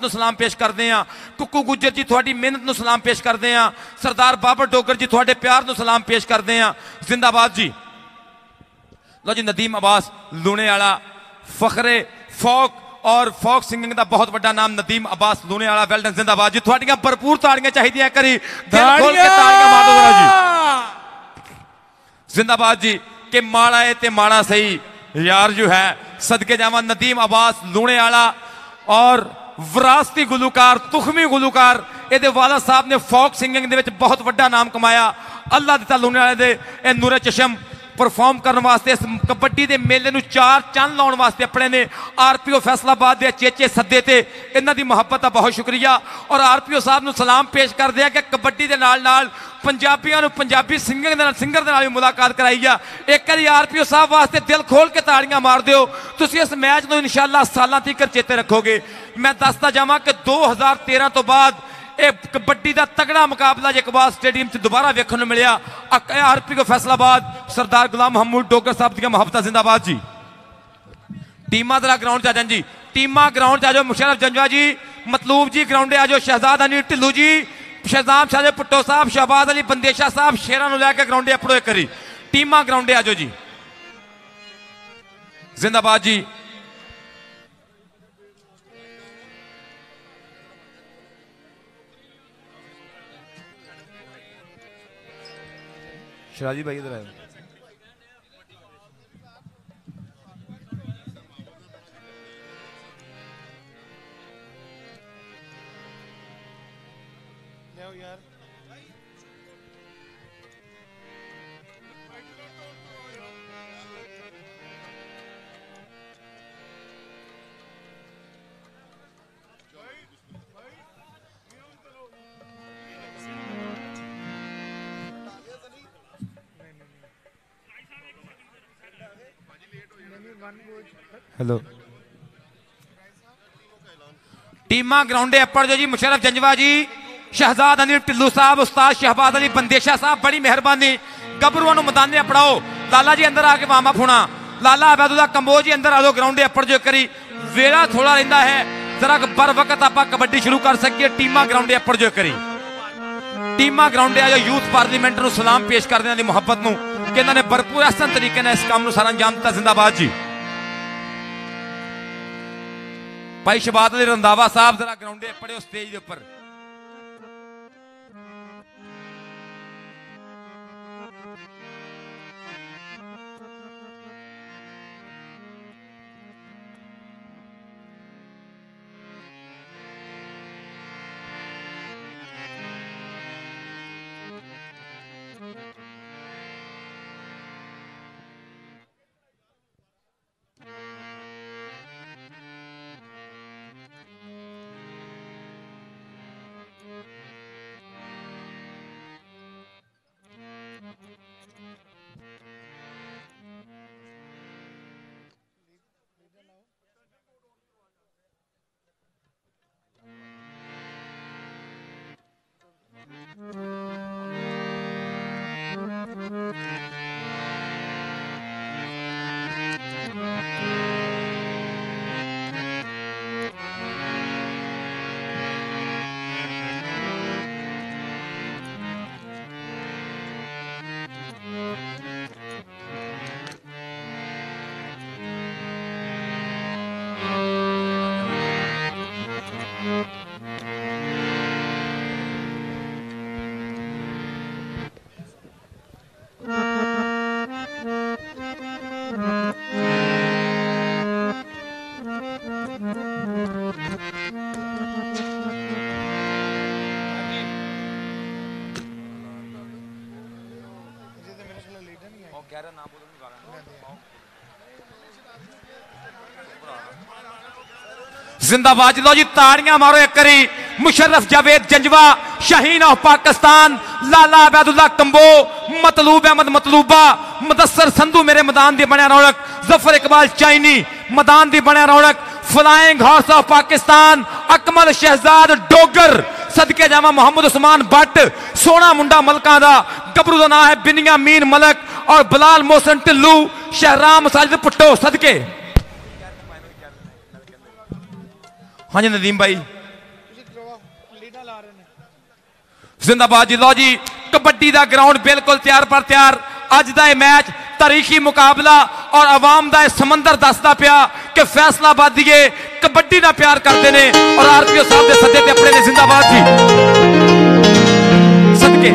मुहब्बत नूं सलाम पेश करते हैं। कुक्कू गुज्जर जी तुहाडी मेहनत नूं सलाम पेश करते हैं। सरदार बाबर डोगर जी तुहाडे प्यार नूं सलाम पेश करते हैं। जिंदाबाद जी। लो जी नदीम अब्बास लूणे वाला फखरे फोक और फोक सिंगिंग का बहुत बड़ा नाम नदीम अब्बास लूणे वाला। वेल डन जिंदाबाद जी। तुहाडियां भरपूर ताड़ियां चाहिए करी दिल खोल के ताड़ियां मार दो जरा जी। जिंदाबाद जी। के माड़ा है ते माड़ा सही यार जो है सदके जावा नदीम अब्बास लूणे वाला और विरासती गुलूकार तुखमी गुलूकार ये वाला साहब ने फोक सिंगिंग दे विच बहुत बड़ा नाम कमाया। अल्लाह दिता लूणे वाले दे ए नूरे चशम परफॉर्म करने वास्ते इस कबड्डी के मेले में चार चंद लाने वास्ते अपने ने RPO फैसलाबाद के चेचे सदे थे। इन्हां दी मुहब्बत का बहुत शुक्रिया और RPO साहब नूं सलाम पेश करते हैं कि कबड्डी के नाल नाल पंजाबियों नूं पंजाबी सिंगर दे नाल भी मुलाकात कराई है। एक बारी RPO साहब वास्ते दिल खोल के ताड़ियां मार दिओ। तुसीं इस मैच को इंशाअल्लाह सालां तक चेते रखोगे। मैं दसदा जावां कि 2013 तो बाद कबड्डी का तगड़ा मुकाबला इकबाल स्टेडियम से दोबारा वेखने को मिलिया। RPO फैसलाबाद सरदार गुलाम महमूद डोगर साहब दी मुहब्बत जिंदाबाद जी। टीमां जरा ग्राउंड आ जान जी। टीमां ग्राउंड आ जाओ। मुशर्रफ जंजवा जी मतलूब जी ग्राउंड आ जाओ। शहजाद अनिल ढिल्लू जी शहजाम शाह पुट्टो साहब शहबाज अली बंदेशा साहब शेरां नूं लैके ग्राउंड अपड़ो एक करी। टीमां ग्राउंड आ जाओ जी। जिंदाबाद जी। शराजी भाई इधर आए। यार हेलो टीमा ग्राउंडे अप्पड़ जो जी। मुशर्रफ जंजवा जी शहजाद अनिल ढिल्लू साहब उस्ताद शहबाज अली बंदेशा साहब बड़ी मेहरबानी। गबरुआ नूं मैदान अपड़ाओ। लाला जी अंदर आके वामा फुना। लाला अबैदुल्ला कंबोज जी अंदर आ जाओ ग्राउंडे अप्पड़ जो करी। वेला थोड़ा रहिंदा है जरा बर वक्त आप कबड्डी शुरू कर सकिए। टीमा ग्राउंडे अप्पड़ जो करी। टीमा ग्राउंडे आ जाओ। यूथ पार्लीमेंट नूं सलाम पेश करदे दी मुहब्बत नूं कि इन्हां ने भरपूर अहसन तरीके नाल इस काम नूं सारा अंजाम दिता। जिंदाबाद जी। भाई शहबाज अली रंधावा साहब जरा ग्राउंडे पड़े स्टेज के उपर। जिंदाबाद। लो जी ताड़ियां मारो एक करी। मुशर्रफ जावेद जंजवा शाहीन ऑफ पाकिस्तान लाला अबैदुल्ला कंबो मतलूब अहमद मतलूबा मुदस्सर संधू मेरे मैदान दी बनया रौनक। जफर इकबाल चाइनी मैदान दी बनया रौनक। Flying horse of Pakistan Akmal Shahzad Dogar सदके जावा मोहम्मद उस्मान भट्ट सोना मुंडा मलका दा। गबरू का नाम है बिनियामीन मलक और बिलाल मोहसन ढिल्लू शहराम साजिद पुट्टो सदके। हाँ जी नदीम भाई जिंदाबाद जी। लो जी कबड्डी का ग्राउंड बिल्कुल तैयार पर तैयार। अज का यह मैच तारीखी मुकाबला और आवाम का समंदर दसदा पिया कि फैसलाबादी कबड्डी ना प्यार करते हैं और आरपीओ साहब के सदे अपने ने जिंदाबाद जी सदके।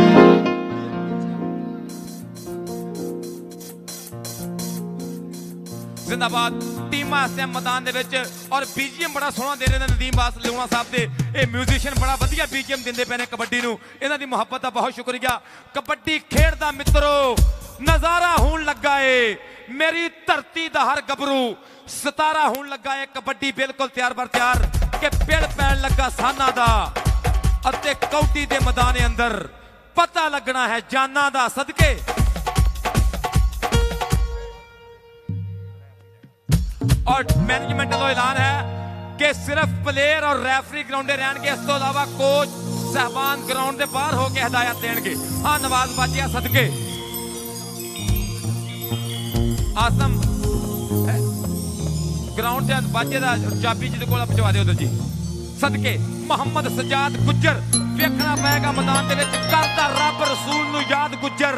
जिंदाबाद टीम मैदान दे और बीजीएम बड़ा सोहना दे रहे हैं नदीम बास लूणा साहब के। ये म्यूजिशियन बड़ा वधिया बीजीएम देंदे पे ने कबड्डी नूं। इन्हां दी मुहब्बत का बहुत शुक्रिया। कबड्डी खेड दा मित्रों नजारा होण लगा है। मेरी धरती दा हर गबरू सितारा होण लगा है। कबड्डी बिल्कुल तैयार बर तैयार के पिड़ पैण लगा साना दा अते कौटी दे मैदान अंदर पता लगना है जाना दा सदके। और मैनेजमेंट का ऐलान है कि सिर्फ प्लेयर और रेफरी ग्राउंड रहेंगे, इस तो अलावा कोच साहबान ग्राउंड के बाहर होकर हिदायत देंगे। हाँ नवाज बाजिया सदके आसम ग्राउंड से बाजे का चाबी जी को पहुंचा दे उधर जी सदके। मोहम्मद सजाद गुज्जर वेखना पेगा मैदान के करता रब रसूल नू याद गुज्जर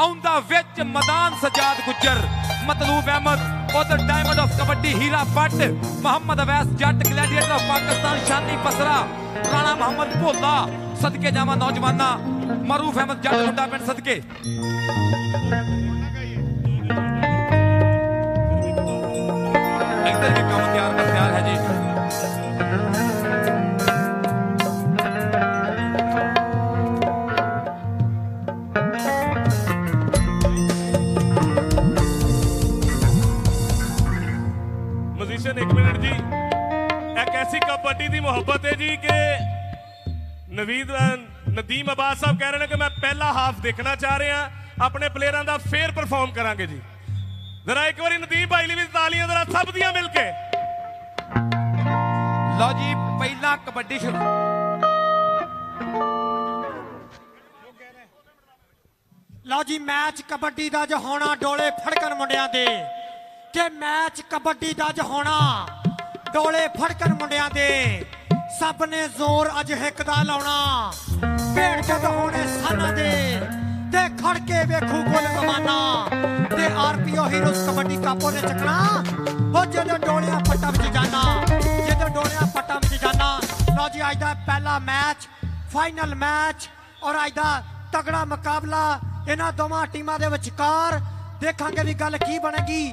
आउंदा विच मैदान सजाद गुज्जर। मतलूब अहमद उधर diamond of kabaddi Heera Butt Mohammad Awais Jutt gladiator of Pakistan Shani Basra Rana Mohammad भोला सदके जावा नौजवाना मरूफ अहमद जट मुंडा पिंड सदके। इधर भी काम तैयार है जी। एक मिनट जी, एक ऐसी कबड्डी की मुहब्बत है जी कि नदीम अब्बास साहब कह रहे हैं कि मैं पहला हाफ देखना चाह रहे हैं, अपने प्लेयरों का फेयर परफॉर्म करांगे जी। जरा एक बार नदीम भाई लिए भी तालियां जरा सब दियां मिलके। लो जी पहला कबड्डी शुरू। लो जी मैच कबड्डी का जो होना डोले फड़कन मुंडिया दे के मैच कबड्डी का जो होना डोले फड़कन मुंडिया दे सब ने जोर अज हिक दा लाउणा भेड़ जद होने साना दे ते खड़ के वेखू गोल जमाना ते आरपीओ हीरोज कबड्डी कापो ने चकना वो जदों डोलियां पट्टा विच जाना जदों डोलियां पट्टा विच जाना। लो जी अज दा पहला मैच फाइनल मैच और अज दा तगड़ा मुकाबला इन्हां दोवां टीमां दे विचकार देखांगे भी गल की बनेगी।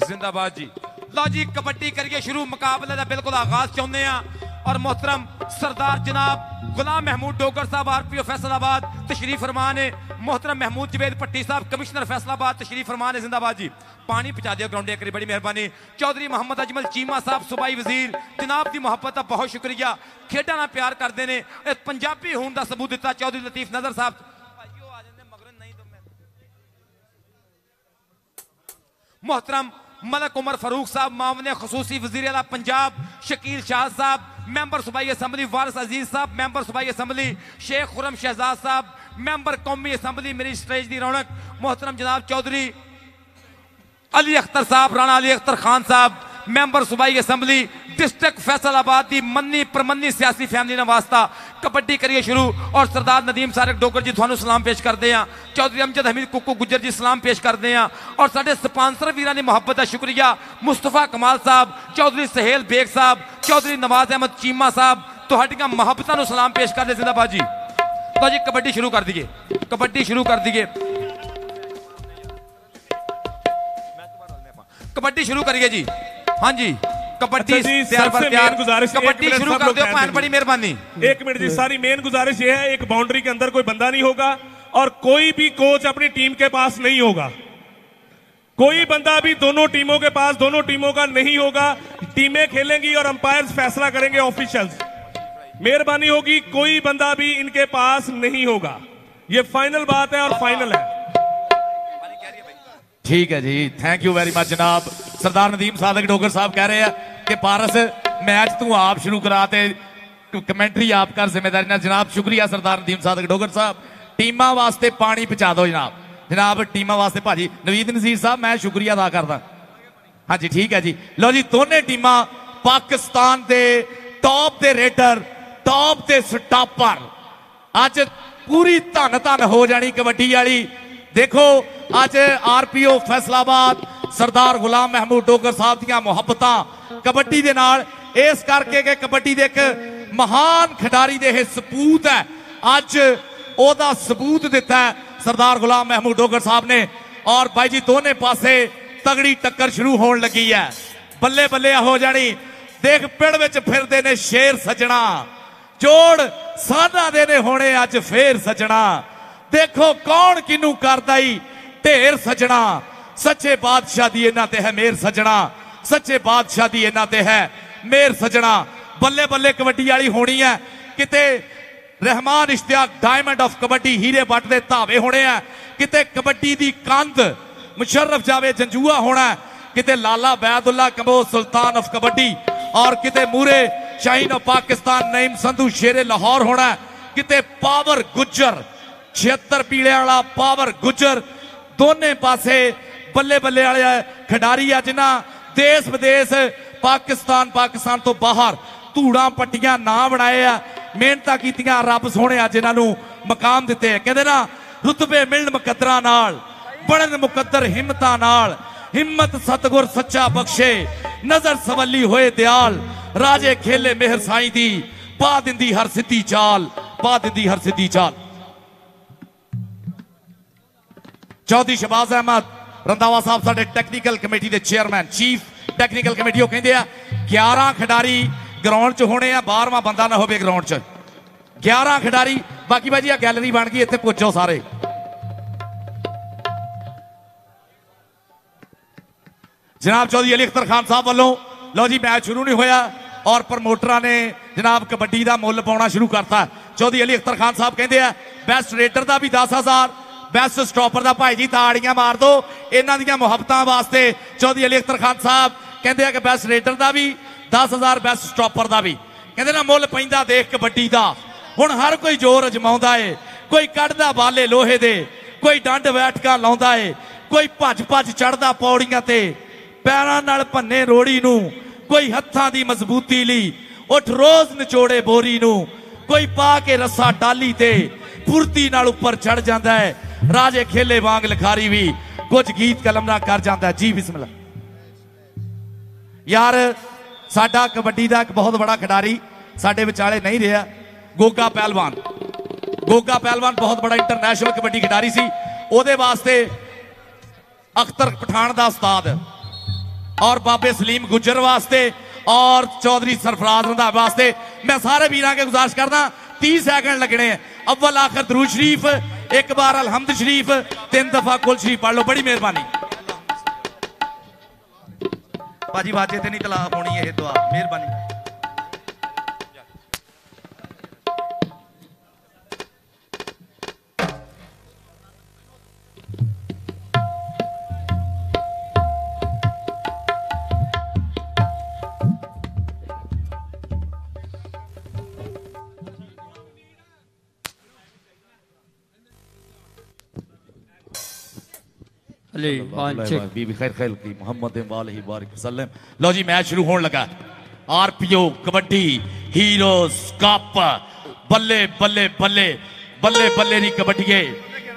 जिंदाबाद जी। लो जी कबड्डी करिए शुरू मुकाबले का बिल्कुल आगाज चाहते हैं और मोहतरम सरदार जनाब गुलाम महमूद डोगर साहब आरपीओ फैसलाबाद तशरीफ फरमान है। मोहतरम महमूद जवेद भट्टी साहब कमिश्नर फैसलाबाद तशरीफ फरमान है। जिंदाबाद जी। पानी पहुंचा दियो ग्राउंड एक बड़ी मेहरबानी। चौधरी मोहम्मद अजमल चीमा साहब सूबाई वजीर जनाब की मुहब्बत का बहुत शुक्रिया। खेडा ना प्यार करते हैं पंजाबी होने का सबूत दिता चौधरी लतीफ नजर साहब। मोहतरम मलक उमर फारूक साहब मामले खसूसी वजीर आला पंजाब शकील शाह साहब मेंबर सूबाई असम्बली वारिस अजीज साहब मेंबर सूबाई असम्बली शेख खुरम शहजाद साहब मेंबर कौमी असम्बली मेरी स्टेज की रौनक मोहतरम जनाब चौधरी अली अख्तर साहब राणा अली अख्तर खान साहब मेंबर सूबाई असम्बली डिस्ट्रिक्ट फैसलाबाद की मन्नी परमन्नी सियासी फैमिली ने वास्ता कबड्डी करिए शुरू और सरदार नदीम सारक डोगर जी थानू सलाम पेश करते हैं। चौधरी अमजद हमीद कुक्कू गुज्जर जी सलाम पेश करते हैं और साढ़े स्पॉन्सर वीर की मुहब्बत का शुक्रिया मुस्तफा कमाल साहब चौधरी सहेल बेग साहब चौधरी नवाज अहमद चीमा साहब तुहाडियां मुहब्बतां नू सलाम पेश करते। जिंदाबाद जी। तो जी कबड्डी शुरू कर दिए कबड्डी शुरू कर दिए कबड्डी शुरू करिए जी। हाँ जी कबड्डी कबड्डी शुरू कर दो भैन बड़ी मेहरबानी। एक मिनट जी सारी मेन गुजारिश ये है एक बाउंड्री के अंदर कोई बंदा नहीं होगा और कोई भी कोच अपनी टीम के पास नहीं होगा। कोई बंदा भी दोनों टीमों के पास दोनों टीमों का नहीं होगा। टीमें खेलेंगी और अंपायर्स फैसला करेंगे ऑफिशियल्स। मेहरबानी होगी कोई बंदा भी इनके पास नहीं होगा। ये फाइनल बात है और फाइनल है। ठीक है जी थैंक यू वेरी मच जनाब। सरदार नदीम सादक डोगर साहब कह रहे हैं कि पारस मैच तू आप शुरू कराते कमेंटरी आप कर जिम्मेदारी ना जनाब। शुक्रिया सरदार नदीम सादक डोगर साहब। टीमां वास्ते पानी पहुंचा दो जनाब। जनाब टीमां वास्ते भाजी नवीद नज़ीर साहब मैं शुक्रिया अदा करदा। हाँ जी ठीक है जी। लो जी दोनों टीमां पाकिस्तान के टॉप के रेडर टॉप के स्टॉपर अज पूरी धन धन हो जानी कबड्डी वाली। देखो अज RPO फैसलाबाद सरदार गुलाम महमूद डोगर साहब दियां मुहब्बतां कबड्डी दे नाल इस करके कि कबड्डी दे एक महान खिडारी दे सबूत है। अज ओदा सबूत दिता है सरदार गुलाम महमूद डोगर साहब ने। और भाई जी दोनों पासे तगड़ी टक्कर शुरू होने लगी है। बल्ले बल्ले हो जानी। देख पिंड विच फिरदे ने शेर सजना जोड़ साधा दे ने होने अज फेर सजना। देखो कौन किनू करदा ई ढेर सजना। सच्चे बादशाह दी इन्हां ते है मेर सजना। सच्चे बादशाह दी इन्हां ते है मेर सजना। बल्ले बल्ले कबड्डी वाली होनी है। किते रहमान इश्तियाक डायमंड ऑफ कबड्डी हीरे बट दे धावे होने हैं। किते कबड्डी दी कंध मुशर्रफ जावेद जंजुआ होना है। किते लाला बैदुल्ला कबो सुल्तान ऑफ कबड्डी और किते मूरे शाहीन ऑफ पाकिस्तान नईम संधू शेरे लाहौर होना है। किते पावर गुज्जर 76 पीले वाला पावर गुज्जर दोने पासे बल्ले बल्ले वाले खिडारी है जिन्हां देश विदेश पाकिस्तान पाकिस्तान तो बाहर धूड़ा पट्टियां ना बनाए आ मेहनत कीतियां रब सोने जिन्होंने मकाम दिते है। कहते ना रुतबे मिलन मुकद्दरां नाल बनन मुकद्दर हिम्मतां नाल हिम्मत सतगुर सच्चा बख्शे नजर सवली होए दयाल राजे खेले मेहर साईं दी पा दिंदी हर सिद्धी चाल पा दिंदी हर सिद्धी चाल। चौधरी शहबाज अहमद रंधावा साहब साडे टैक्नीकल कमेटी के चेयरमैन चीफ टैक्नीकल कमेटी वो कहते हैं 11 खिडारी ग्राउंड च होने 12वां बंदा ना हो ग्राउंड च 11 खिडारी। बाकी भाई जी गैलरी बन गई इत्थे पुजो सारे। जनाब चौधरी अली अख्तर खान साहब वालों लो जी मैच शुरू नहीं होया और प्रमोटरां ने जनाब कबड्डी का मुल पाना शुरू करता। चौधरी अली अख्तर खान साहब कहते हैं बेस्ट रेडर का भी 10,000 बेस्ट स्टॉपर का भाई जी ताड़ियां मार दो इन्हां दियां मुहब्बतां वास्ते। चौधरी अली अख्तर खान साहब कहते हैं कि बेस्ट रेडर का भी 10,000 बेस्ट स्टॉपर का भी कहते ना मुल पैंदा देख कबड्डी का। हुण हर कोई जोर अजमाउंदा है। कोई कढ़दा बाले लोहे दे कोई डंड बैठका लाउंदा है कोई भज भज चढ़दा पौड़ियां ते पैरां नाल भन्ने रोड़ी नूं कोई हत्थां दी मजबूती लई उठ रोज निचोड़े बोरी नूं कोई पा के रस्सा टाली ते फुर्ती नाल उपर चढ़ जांदा है। राजे खेले वांग लिखारी भी कुछ गीत कलमना कर जाता है। जी बिस्मिल्लाह। यार साडा कबड्डी का एक बहुत बड़ा खिडारी साडे विचाले नहीं रहा गोगा पहलवान। गोगा पहलवान बहुत बड़ा इंटरनेशनल कबड्डी खिडारी सी। ओदे वास्ते अख्तर पठान दा उस्ताद और बाबे सलीम गुज्जर वास्ते और चौधरी सरफराज रंधावा वास्ते मैं सारे वीरां के गुजारिश करना 30 सेकंड लगने हैं। अव्वल आखिर दरूद शरीफ एक बार अलहमद शरीफ 3 दफा कुल शरीफ पढ़ लो। बड़ी मेहरबानी भाजी वाजे ते नहीं तलाक होनी है दुआ मेहरबानी। लो जी मैच शुरू होने लगा। RPO कबड्डी हीरोज कप बल्ले बल्ले बल्ले बल्ले बल्ले नहीं कबड्डी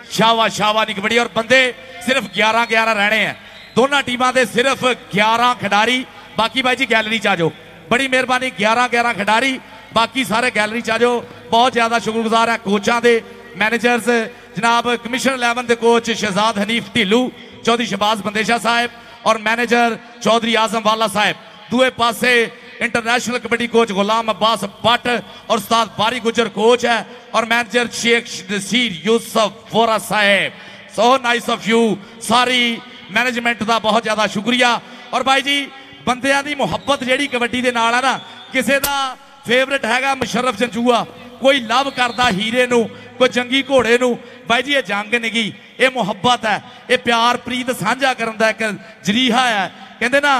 शावा शावा नहीं कबड्डी। और बंदे सिर्फ 11-11 रहने हैं दोनों टीमां दे सिर्फ 11 खिडारी। बाकी भाई जी गैलरी च आ जाओ बड़ी मेहरबानी 11-11 खिडारी बाकी सारे गैलरी च आ जाओ। बहुत ज्यादा शुक्रगुजार है कोचां दे मैनेजर्स जनाब कमिश्नर 11 के कोच शहजाद हनीफ ढिल्लू चौधरी शहबाज बंदेशा साहब और मैनेजर चौधरी आजम वाला साहब। दूए पासे इंटरनेशनल कबड्डी कोच गुलाम अब्बास भट्ट और उस्ताद बारी गुजर कोच है और मैनेजर शेख नसीर यूसुफ वोरा साहब। सो नाइस ऑफ यू सारी मैनेजमेंट का बहुत ज्यादा शुक्रिया। और भाई जी बंदियां दी मुहब्बत जेड़ी कबड्डी दे नाल है ना किसी का फेवरेट हैगा मुशर्रफ जंजुआ कोई लव करता हीरे नू कोई जंगी घोड़े नू। भाई जी ये जंग नहीं ये मुहब्बत है ये प्यार प्रीत साझा करन दा एक जरीहा है। कहते ना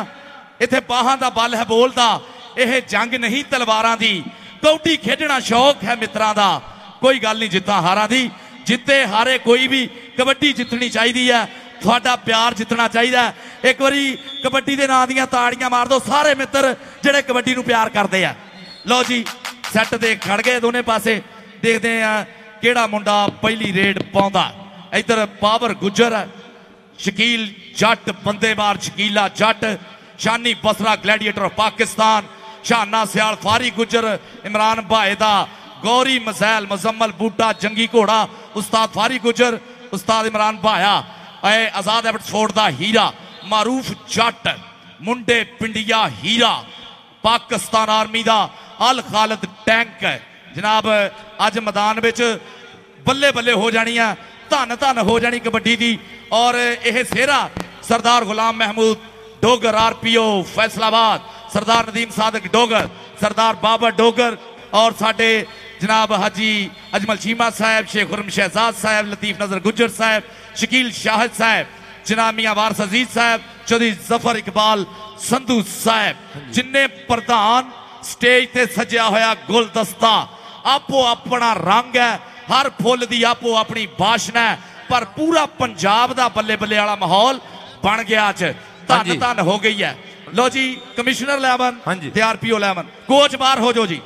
इत्थे बाहां दा बल है बोलदा यह जंग नहीं तलवारां दी कौडी खेडना शौक है मित्रां दा, कोई गल नहीं जित्तां हारां दी, जिते हारे कोई भी कबड्डी जितनी चाहिए है, थोड़ा प्यार जितना चाहिए। एक बारी कबड्डी के नां दियां ताड़ियां मार दो सारे मित्र जिहड़े कबड्डी नूं प्यार करते हैं। लो जी सैट ते खड़ गए दोने पासे, देखते हैं किहड़ा मुंडा पहली रेड पाउंदा। इधर पावर गुजर, शकील जट, बंदे मार शकीला जट, शानी बसरा ग्लैडिएटर ऑफ पाकिस्तान, शाना सियाल फारी गुजर, इमरान बाएदा, गौरी मसैल, मुजम्मल बूटा, जंगी घोड़ा, उस्ताद फारी गुजर, उस्ताद इमरान भाया, आजाद एबटफोर्ड दा हीरा, मारूफ जट, मुंडे पिंडिया हीरा, पाकिस्तान आर्मी दा अल खालिद टैंक। जनाब अज मैदान विच बल्ले बल्ले हो जानी है, धन धन हो जानी कबड्डी दी। और यह सेहरा सरदार गुलाम महमूद डोगर RPO फैसलाबाद, सरदार नदीम सादक डोगर, सरदार बाबर डोगर और साडे जनाब हाजी अजमल चीमा साहब, शेख खुरम शहजाद साहब, लतीफ नजर गुजर साहब, शकील शाहिद साहब, जनाब मियां वारस अजीज साहब, चौधरी जफर इकबाल संधू साहब, जिन्ने प्रधान स्टेज ते सजिया होया गुलदस्ता, आपो अपना रंग है, हर फुल दी आपो अपनी भाषण है, पर पूरा पंजाब दा बल्ले बल्ले वाला माहौल बन गया। अज धन धन हो गई है। लो जी कमिश्नर 11 ते RPO 11 कोच बाहर हो जो जी।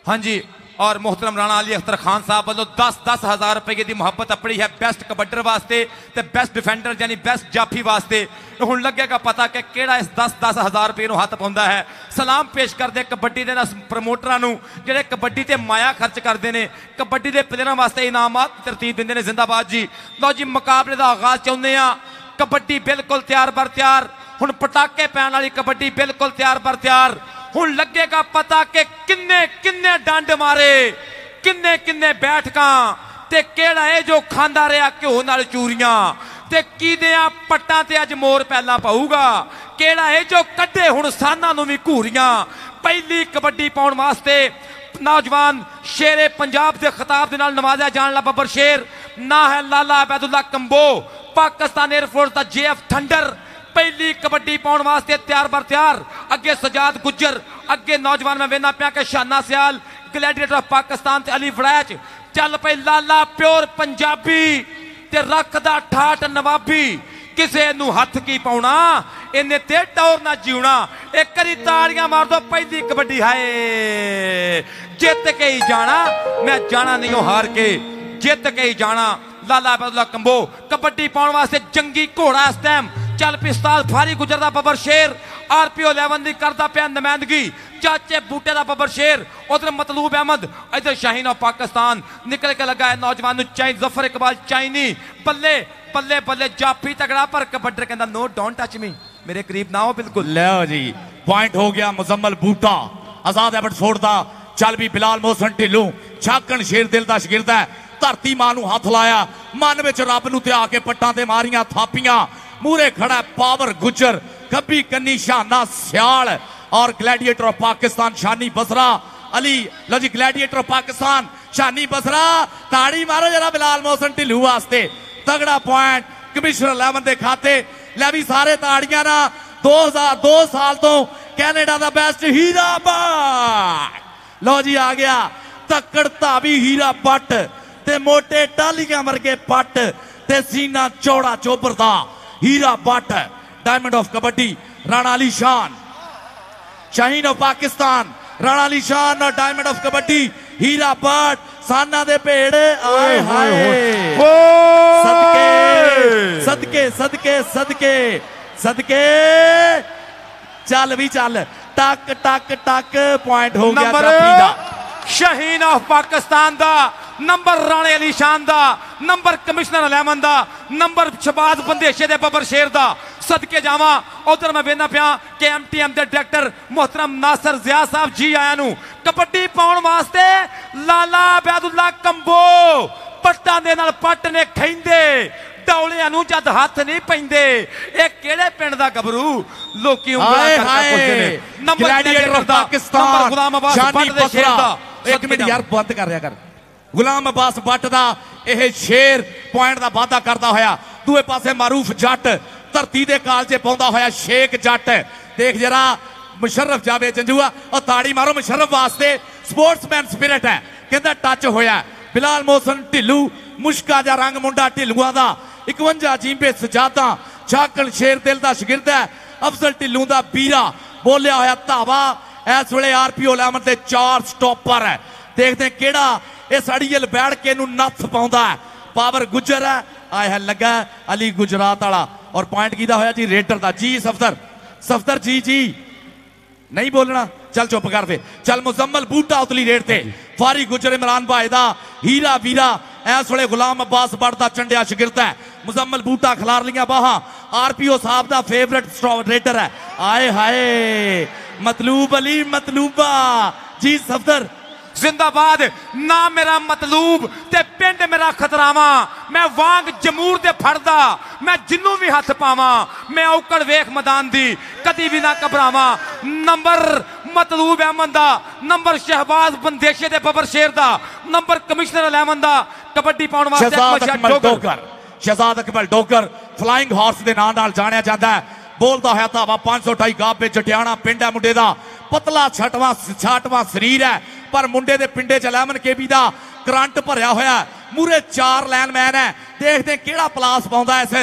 हाँ जी, और मोहतरम राणा अली अख्तर खान साहब वालों 10-10 हज़ार रुपए की मुहब्बत अपनी है बेस्ट कबड्डर वास्ते ते बेस्ट डिफेंडर यानी बेस्ट जाफी वास्ते। हुण लगेगा पता कि केड़ा इस 10-10 हज़ार रुपए नूं हत्थ पाउंदा है। सलाम पेश करदे कबड्डी दे प्रमोटरां नूं जिहड़े कबड्डी ते माया खर्च करदे ने, कबड्डी दे प्लेयरां वास्ते इनामात तरतीब दिंदे ने। जिंदाबाद जी। लो जी मुकाबले दा आगाज चाहुंदे आ। कबड्डी बिल्कुल तैयार बर तैयार, हुण पटाके पैण वाली कबड्डी बिल्कुल तैयार बर तैयार। हुण लगेगा पता कि किन्ने किन्ने डंड मारे, किन्ने किन्ने बैठकां ते केड़ा है जो खांदा रहा घ्यो नाल चूरियां ते किदियां पट्टां ते अज मोर पहला पाऊगा, केड़ा है जो कड्डे हुण सानां नूं वी घूरियां। पहली कबड्डी पाउण वास्ते नौजवान शेरे पंजाब के खिताब के नाल नवाजा जाने वाला बब्बर शेर ना है लाला अबैदुल्ला कंबो, पाकिस्तान एयरफोर्स का JF थंडर। पहली कबड्डी पाउण वास्ते तैयार बर तैयार। अगे सजाद गुज्जर, अगे नौजवान मैं वेना पिया कि शाना सियाल ग्लैडिएटर ऑफ पाकिस्तान ते अली वड़ैच। चल पे लाला प्योर पंजाबी ते रखदा ठाठ नवाबी, किसे नू हथ की पाउणा इन्ने ते टौर ना जीवना। एक करी ताड़ियां मार दो पहली कबड्डी है जित के ही जाना, मैं जाना नहीं हूं हार के, जित के ही जाना। लाला अबैदुल्ला कंबो कबड्डी पाउण वास्ते जंगी घोड़ा इस टाइम। चल पिस्ताल फारी गुजरदा बब्बर शेर RPO 11 की करदा पिया नुमाइंदगी। चाचे बूटे का बब्बर शेर, उधर मतलूब अहमद, इधर शाहीन ऑफ पाकिस्तान निकल के लगा है नौजवान चाइन जफर इकबाल चाइनी। बल्ले बल्ले बल्ले जाफी तगड़ा पर कबड्डर कहता नो डोंट टच मी, मेरे करीब ना हो बिल्कुल। लो जी पॉइंट हो गया मुजम्मल बूटा, आजाद एबटफोर्ड दा। चल भी बिलाल मोहसन ढिल्लों छाकन शेर दिल दा शागिर्द है। धरती मां नूं हथ लाया, मन विच रब नूं ध्या के पट्टां ते मारियां थापियां। मूरे खड़ा पावर गुजर, खब्बी कन्नी शाना सियाल और ग्लैडिएटर ऑफ पाकिस्तान शानी बसरा अली। लो जी ग्लैडिएटर ऑफ पाकिस्तान शानी बसरा, ताड़ी मारो जरा बिलाल मोहसन ढिल्लू वास्ते। तगड़ा पॉइंट कमिश्नर 11 के खाते। लै भी सारे ताड़ियां ना। 2002 साल तो कैनेडा दा बेस्ट हीरा बट। लो जी आ गया तकड़ धावी हीरा बट ते मोटे टालियां वर्गे पट ते सीना चौड़ा चोबर दा Heera Butt. Diamond of kabaddi Rana Ali Shan, Shaheen of Pakistan Rana Ali Shan और डायमंड ऑफ कबड्डी हीरा बट। साना दे पेड़ आए हाय, सदके सदके सदके सदके सदके। चल भी चल, टक टक टक पॉइंट हो गया ट्रॉफी दा। शाहीन ऑफ पाकिस्तान दा नंबर राणे अली शान दा, नंबर कमिश्नर 11 दा, नंबर शबाज बंदेशे दे बब्बर शेर दा। सदके जावा उधर मैं वेना पिया कि MTM दे डायरेक्टर मोहतरम नासर जिया साहब जी आया नू कबड्डी पाउण वास्ते लाला अबैदुल्ला कंबो पट्टां दे नाल पट ने खैंदे डौलियां नू जद हथ नहीं पैंदे। ए केड़े पिंड दा गबरू लोकी उंगलां करके पुछदे ने। Number gladiator of Pakistan number Ghulam Abbas Shani Butt दे शेर दा। एक मिनट यार बंद कर रहा कर। गुलाम अब्बास भट्ट दा यह शेर पॉइंट का वादा करता होया। दूए पासे मारूफ जट धरती के कालजे पाउंदा होया शेख जट। देख जरा मुशर्रफ जावे जंजूआ और ताड़ी मारो मुशर्रफ वास्ते स्पोर्ट्समैन स्पिरिट है कहता टच होया बिलाल मोहसन ढिल्लू मुश्का जा रंग मुंडा ढिल्लुआ दा 51 जींबे सजादा झाकल शेर दिल दा शागिर्द है अफजल ढिल्लू दा बीरा बोलिया होया धावा इस वेले RPO 11 ते 4 स्टॉपर है देखते हैं केड़ा इस अड़ील बैठ के इनू नथ पाउंदा है पावर गुजर है आए है लगा अली गुजरात वाला और पॉइंट कीदा होया जी रेडर दा जी सफदर जी नहीं बोलना चल चुप कर दे चल मुजम्मल बूटा उतली रेड ते फारी गुजर इमरान भाई दा हीरा वीरा इस वेले गुलाम अब्बास बढ़ता चंडिया शागिर्द है मुजम्मल बूटा खिलार लिया बाहा RPO साहब दा फेवरेट रेडर है आए हाय मतलूब अली मतलूबा जी सफदर जिंदाबाद ना मेरा मतलूब ते पिंड मेरा खतरावा मैं वांग जमूर दे फड़दा मैं जिन्नू भी हथ पावा मैं औकड़ वेख मैदान दी कदी भी ना घबरावा नंबर मतलूब अहमद दा नंबर शहबाज बंदेशे दे बबर शेर दा नंबर कमिश्नर अहमद दा कबड्डी पाउण वास्ते शहजाद अकमल डोगर फ्लाइंग हॉर्स दे नाम नाल जानिया जांदा है बोलता होया धावा 528 गाबे जटियाणा पिंड है मुंडे दा पतला छाटवां शरीर है पर मुंडे दे पिंडे च लैमन केबी दा करंट भरया होया मूरे 4 लाइनमैन है देखते केड़ा प्लास पाउंदा इस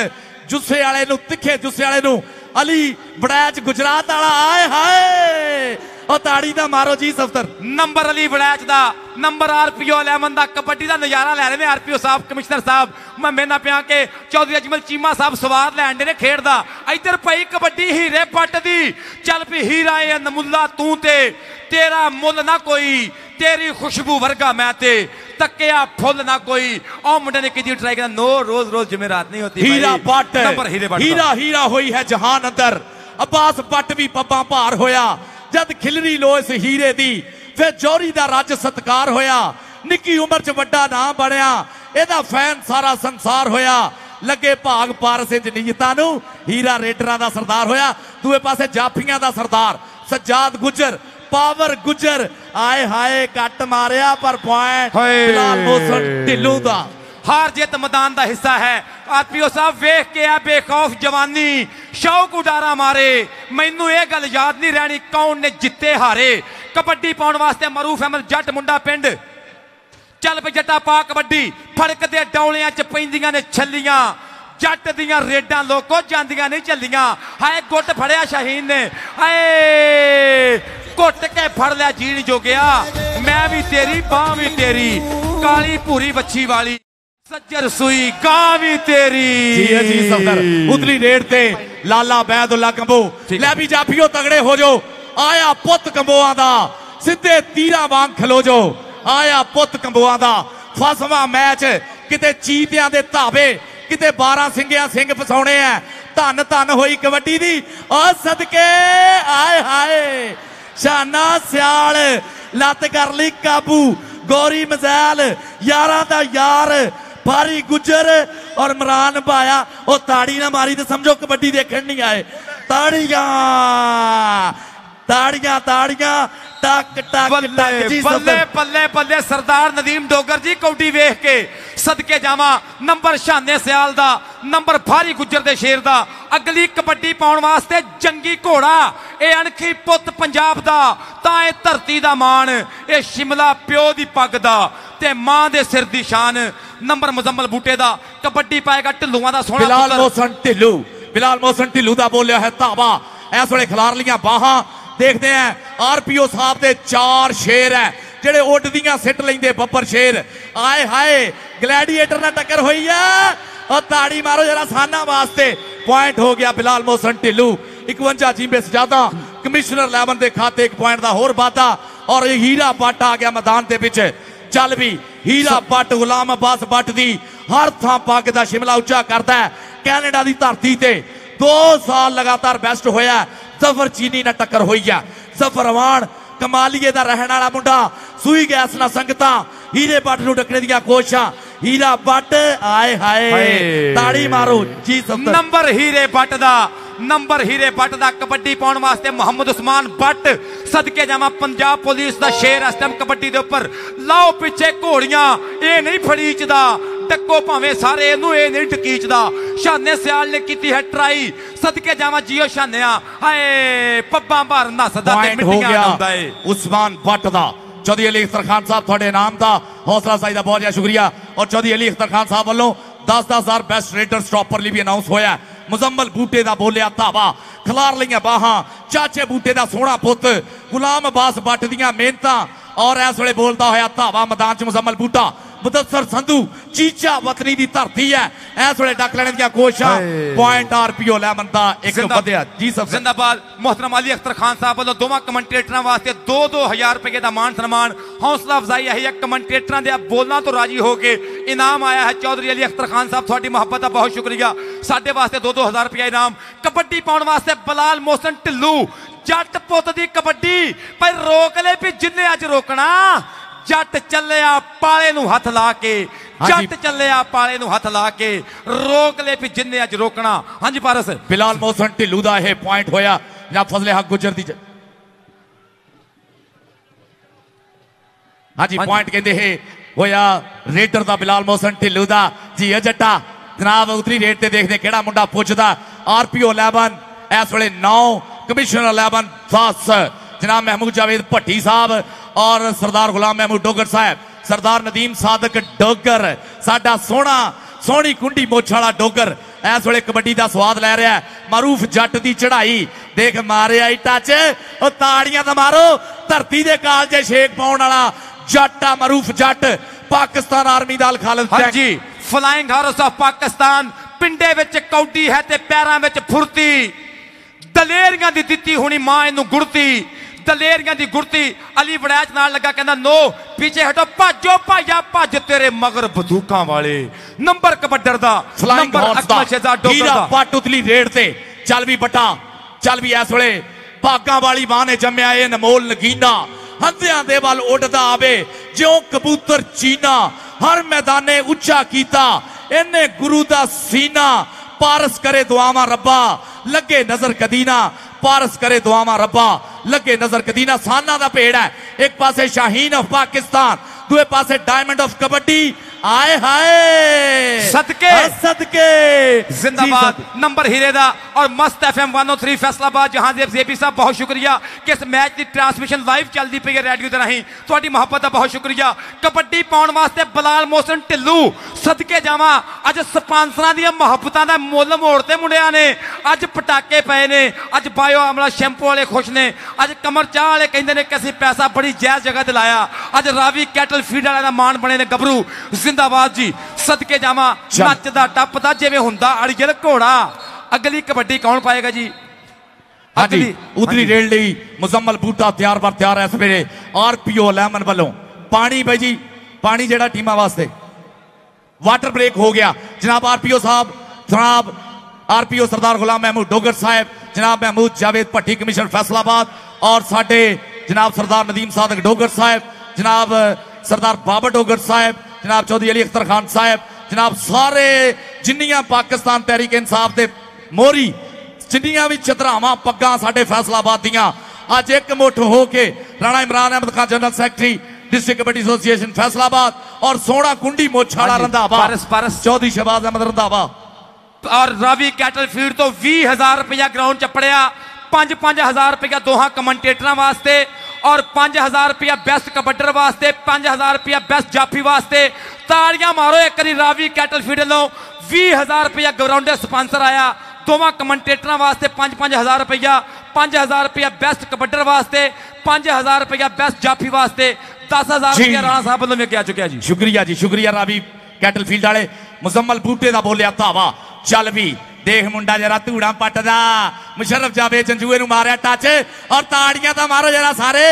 जुस्से वाले नू तिखे जुस्से वाले नू अली बड़ैच गुजरात वाला आए हाय और ताड़ी दा मारो जी सफदर नंबर अली बड़ैच दा नंबर RPO 11 दा कबड्डी दा नजारा लै रहे ने RPO साहब कमिश्नर साहब मैं मेना पिया के चौधरी अजमल चीमा साहब सवार लैन दे ने खेड दा इधर पई कबड्डी हीरे पट दी चल पी हीरा ए नमुल्ला तू ते तेरा मुल ना कोई तेरी खुशबू वर्गा मैं ते तकिया फुल ना कोई ओ मुंडे ने की ट्राई करना नो रोज जमेरात नहीं होती हीरा पट नंबर हीरे पट हीरा हुई है जहान अंदर अब्बास पट भी पब्बा भार होया जद खिलरी लो इस हीरे दी फिर जौहरी दा रज सत्कार होया निक्की उम्र च वड्डा नाम बनया एदा फैन सारा संसार होया लगे भाग पारस इंज नीयतां नू हीरा रेडरां दा सरदार होया दूए पासे जाफियां दा सरदार सज्जाद गुजर पावर गुजर आए हाय कट मारिया पर पॉइंट बिलाल मोहसन ढिल्लू दा हार जीत मैदान का हिस्सा है RPO साहब वेख के आ बेखौफ जवानी शौक उडारा मारे मैनू ये गल याद नहीं रहनी कौन ने जिते हारे कबड्डी पाउण वास्ते मरूफ अहमद जट मुंडा पिंड चल पे जट्टा पा कबड्डी फड़क दे डौलियां च पैंदियां ने छल्लियां जट दियां रेडां लोको जांदियां नहीं चलियां हाय गुट फड़िया शाहीन ने हाय घुट के फड़ लिया जीण जो गया मैं भी तेरी बाह भी तेरी काली भूरी बच्ची वाली सज्जर सुई गां भी तेरी जी सफदर उतली रेड ते लाला बैदुल्ला कंबो ले भी जाफियो तगड़े हो जो आया पुत कंबोआ दा सीधे तीरा वांग खलो जो आया पुत कंबोआ दा फसवा मैच किते चीतियां दे धावे किते 12 सिंगियां सिंह फसाउणे है धन धन होई कबड्डी दी ओ सदके आए हाय शाना सियाल लत कर ली काबू गौरी मजैल यारा दा यार फारी गुजर और इमरान भाया ओ ताड़ी ना मारी तो समझो कबड्डी देखने नहीं आए ताड़ियां ताड़ियां ताड़ियां टक टक बल्ले बल्ले बल्ले सरदार नदीम डोगर जी कौडी वेख के सदके जावा नंबर शाने सियाल दा नंबर फारी गुजर दे शेर दा अगली कबड्डी पाउण वास्ते जंगी घोड़ा ए अणखी पुत पंजाब दा तां ए धरती दा मान ए शिमला प्यो दी पग दा ते मां दे सिर दी शान नंबर मुजम्मल बूटे दा कबड्डी पाएगा ढिल्लुआं दा सोहना बिलाल मोहसन ढिल्लू दा बोलिया है धावा इस वेले खिलार लिया बाहां देखते हैं RPO साहब दे 4 शेर है जेड़े उड़दियां सिट लेंदे बब्बर शेर आए हाय ग्लैडिएटर ना टक्कर हुई है और ताड़ी मारो जरा साना वास्ते पॉइंट हो गया बिलाल मोहसन ढिल्लू 51 जींबे सजादा कमिश्नर 11 दे खाते 1 पॉइंट दा होर वाधा और हीरा पट आ गया मैदान दे विच चल भी हीरा पट गुलाम अब्बास भट्ट दी हर थां पग दा शिमला उच्चा करदा है कैनेडा दी धरती ते 2 साल लगातार बेस्ट होया जफर चीनी ना टक्कर हुई है जफर अवान कमालीए दा रहने वाला मुंडा सुई गैस ना संगता हीरे पट नू डकने दियां कोशिशां हीरा पट आए हाय ताड़ी मारो जी सब नंबर हीरे पट दा कबड्डी पाउण वास्ते मोहम्मद उस्मान भट्ट सदके जावा पंजाब पुलिस दा शेर इस टाइम कबड्डी दे उपर लाओ पिछे घोड़ियां ए नहीं फड़ीचदा टक्को भावें सारे इनू ए नहीं टकीचदा शाने सियाल ने कीती है ट्राई सदके जावा जियो शानिया हाय पब्बां भर नसदा ते पॉइंट हो मिट्टियां गया लाउंदा ए उस्मान भट्ट दा। चौधरी अली अख्तर खान साहब थोड़े नाम का हौसला अफजाई का बहुत ज्यादा शुक्रिया। और चौधरी अली अख्तर खान साहब वालों 10,000 बेस्ट रेटर स्टॉपर भी अनाउंस होया। मुजम्मल बूटे का बोलिया धावा खिलार लिया बाहां चाचे बूटे का सोहना पुत गुलाम अब्बास भट्ट दियां मेहनतां और इस वेले बोलता होया धावा मैदान च मुजम्मल बूटा मुदस्सर संधू चीचा वतनी की धरती है इस वेले डक लेने दी कोशिशां पॉइंट आरपीओ लेमन दा एक वधिया जी सब जिंदाबाद। मोहतरम अली अख्तर खान साहब वालों दोवां कमेंटेटरां वास्ते 2-2000 रुपए का मान सम्मान हौसला अफजाई है। कमेंटेटरां दे बोलना तो राजी हो के इनाम आया है। चौधरी अली अख्तर खान साहब थोड़ी मोहब्बत का बहुत शुक्रिया। साडे वास्ते 2-2000 रुपया इनाम। कबड्डी पाउण वास्ते बलाल मोहसन ढिल्लू जट पुत दी कबड्डी पर रोक ले भी जिन्ने अज रोकना जट चलिया पाले नूं हथ ला के जट चलिया पाले नूं हथ ला के रोक ले भी जिन्ने अज रोकना। हाँ जी पारस बिलाल मोहसन ढिल्लू दा यह पॉइंट होया या फजले हक गुजर दी हाँ जी पॉइंट कहते हैं होया रेडर दा बिलाल मोहसन ढिल्लू दा जी जट्टा जनाब उतरी रेट ते देखते केड़ा मुंडा पुछदा। आरपीओ 11 इस वेले 9 कमिश्नर 11 10 जनाब महमूद जावेद भट्टी साहब और सरदार गुलाम महमूद डोगर साहब सरदार नदीम सादक डोगर साडा सोहना सोहनी कुंडी मोछ वाला डोगर इस वेले कबड्डी का स्वाद लै रहा है। मारूफ जट की चढ़ाई देख मारे आई टच ताड़ियां तो मारो धरती के कालजे शेक पाउण वाला जट आ मारूफ जट पाकिस्तान आर्मी दल खालिद हाँ जी फ्लाइंग हार्स ऑफ पाकिस्तान पिंडे विच कौडी है ते पैरां विच फुर्ती दलेरियां दी दित्ती होनी मां इनू गुड़ती दलेरियां दी गुड़ती। अली वड़ैच नाल लगा कहना नो पीछे हटो भाजो भाइया भज तेरे मगर बंदूकां वाले नंबर कबड्डर दा नंबर अकमल शहजाद डोगर दा पट उतली रेड ते चल भी बटा चल भी इस वेले भागां वाली मां ने जम्मिया ए अनमोल नगीना हंदियां दे वल उड़दा आवे ज्यों कबूतर चीना हर मैदाने उच्चा कीता इन्ने गुरु दा सीना पारस करे दुआवां रब्बा लगे नजर कदीना पारस करे दुआवां रब्बा लगे नजर कदीना। साना दा पेड़ है एक पासे शाहीन ऑफ पाकिस्तान दूसरे पासे डायमंड ऑफ कबड्डी आए हाय सदके सदके जिंदाबाद नंबर हीरे दा और मस्त FM 103 फैसलाबाद जहांजेब जेपी साहब बहुत शुक्रिया कि इस मैच की ट्रांसमिशन लाइव चलती पई है रेडियो दे राहीं तुहाडी मोहब्बत दा बहुत शुक्रिया। कबड्डी पाउण वास्ते बलाल मोहसन ढिल्लू सदके जावां अज स्पांसरां दी मोहब्बतां दा मुੱਲ मोड़ते मुंडियां ने अज पटाके पए ने अज बायो आमला शैंपू वाले खुश ने अज कमर चाह वाले कहंदे ने कि असीं पैसा बड़ी जायज़ जगह ते लाया अज रावी कैटल फीड वाले दा मान बने ने गबरू जिंदाबाद जी सदके जावा नचदा टपदा जिवें हुंदा अड़ियल घोड़ा। अगली कबड्डी कौन पाएगा जी? हाँ जी उतरी रेड लई मुजम्मल बूटा तैयार पर तैयार है इस वेले आरपीओ 11 वालों पानी भाई जी पानी जेड़ा टीमां वास्ते वाटर ब्रेक हो गया जनाब आरपीओ साहब जनाब आरपीओ सरदार गुलाम महमूद डोगर साहब जनाब महमूद जावेद भट्टी कमिश्नर फैसलाबाद और साडे जनाब सरदार नदीम सादक डोगर साहब जनाब सरदार बाबर डोगर साहब जनाब चौधरी अली अख्तर खान साहब जनाब सारे जिन्नियां पाकिस्तान तहरीक इंसाफ दे मोहरी जिन्नियां भी चतरावां पग्गां साडे फैसलाबाद दियां अज एक मुठ हो के Rana Imran Ahmed Khan general secretary district kabaddi association Faisalabad और सोहना कुंडी मोछाड़ा रंधावा चौधरी शहबाज अहमद रंधावा और रावी कैटल फीड तो 20,000 रुपया ग्राउंड च पड़िया 5-5,000 रुपया दोहां कमेंटेटरां वास्ते और 5,000 रुपया बेस्ट कबड्डर वास्ते 5,000 रुपया बेस्ट जाफी वास्ते ताड़ियां मारो एक बारी रावी कैटल फीड लो 20,000 रुपया ग्राउंड स्पॉन्सर आया दोवां कमेंटेटरां वास्ते 5-5,000 रुपया 5,000 रुपया बेस्ट कबड्डर वास्ते 5,000 रुपया बेस्ट जाफी वास्ते 10,000 रुपया राणा साहब वालों में क्या चुका जी शुक्रिया रावी कैटल फील्ड वाले मुजम्मल बूटे का बोलिया धावा चल भी देख मुंडा जरा धूड़ा पटदा मुशर्रफ जावेद जंजूए नूं मारिया टच और ताड़ियां तो मारो जरा सारे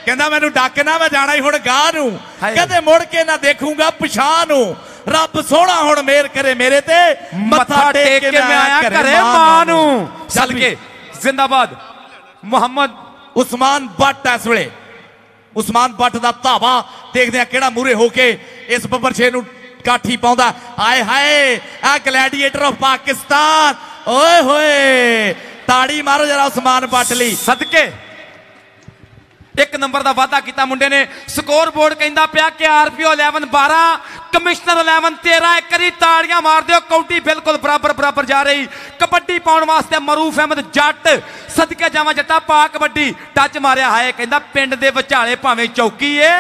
कहंदा मैनू डक ना मैं जाना ही हुण गाह नूं कदे मुड़ के ना देखूंगा पिछां नूं रब सोहना हुण मेहर करे मेरे ते मत्था टेक के मैं आया घरे मां नूं चल के जिंदाबाद मोहम्मद उस्मान भट्ट इस वेले उस्मान भट्ट दा धावा देखदे आ किहड़ा मूरे होके इस बब्बर छे नूं काठी पाउंदा आए हाय आ ग्लैडिएटर ऑफ पाकिस्तान ओए होए ताड़ी मारो जरा उस्मान भट्ट लई सदके 1 ਨੰਬਰ ਦਾ ਵਾਅਦਾ ਕੀਤਾ ਮੁੰਡੇ ਨੇ। ਸਕੋਰ ਬੋਰਡ ਕਹਿੰਦਾ ਪਿਆ ਕਿ RPO 11 12 ਕਮਿਸ਼ਨਰ 11 13। ਇੱਕ ਵਾਰੀ ਤਾੜੀਆਂ ਮਾਰ ਦਿਓ, ਕੌਡੀ ਬਿਲਕੁਲ ਬਰਾਬਰ ਜਾ ਰਹੀ। ਕਬੱਡੀ ਪਾਉਣ ਵਾਸਤੇ ਮਰੂਫ ਅਹਿਮਦ ਜੱਟ, ਸਦਕੇ ਜਾਵਾਂ ਜੱਟਾ ਪਾ ਕਬੱਡੀ। ਟੱਚ ਮਾਰਿਆ ਹਾਏ, ਕਹਿੰਦਾ ਪਿੰਡ ਦੇ ਵਿਚਾਲੇ ਭਾਵੇਂ ਚੌਕੀ ਏ,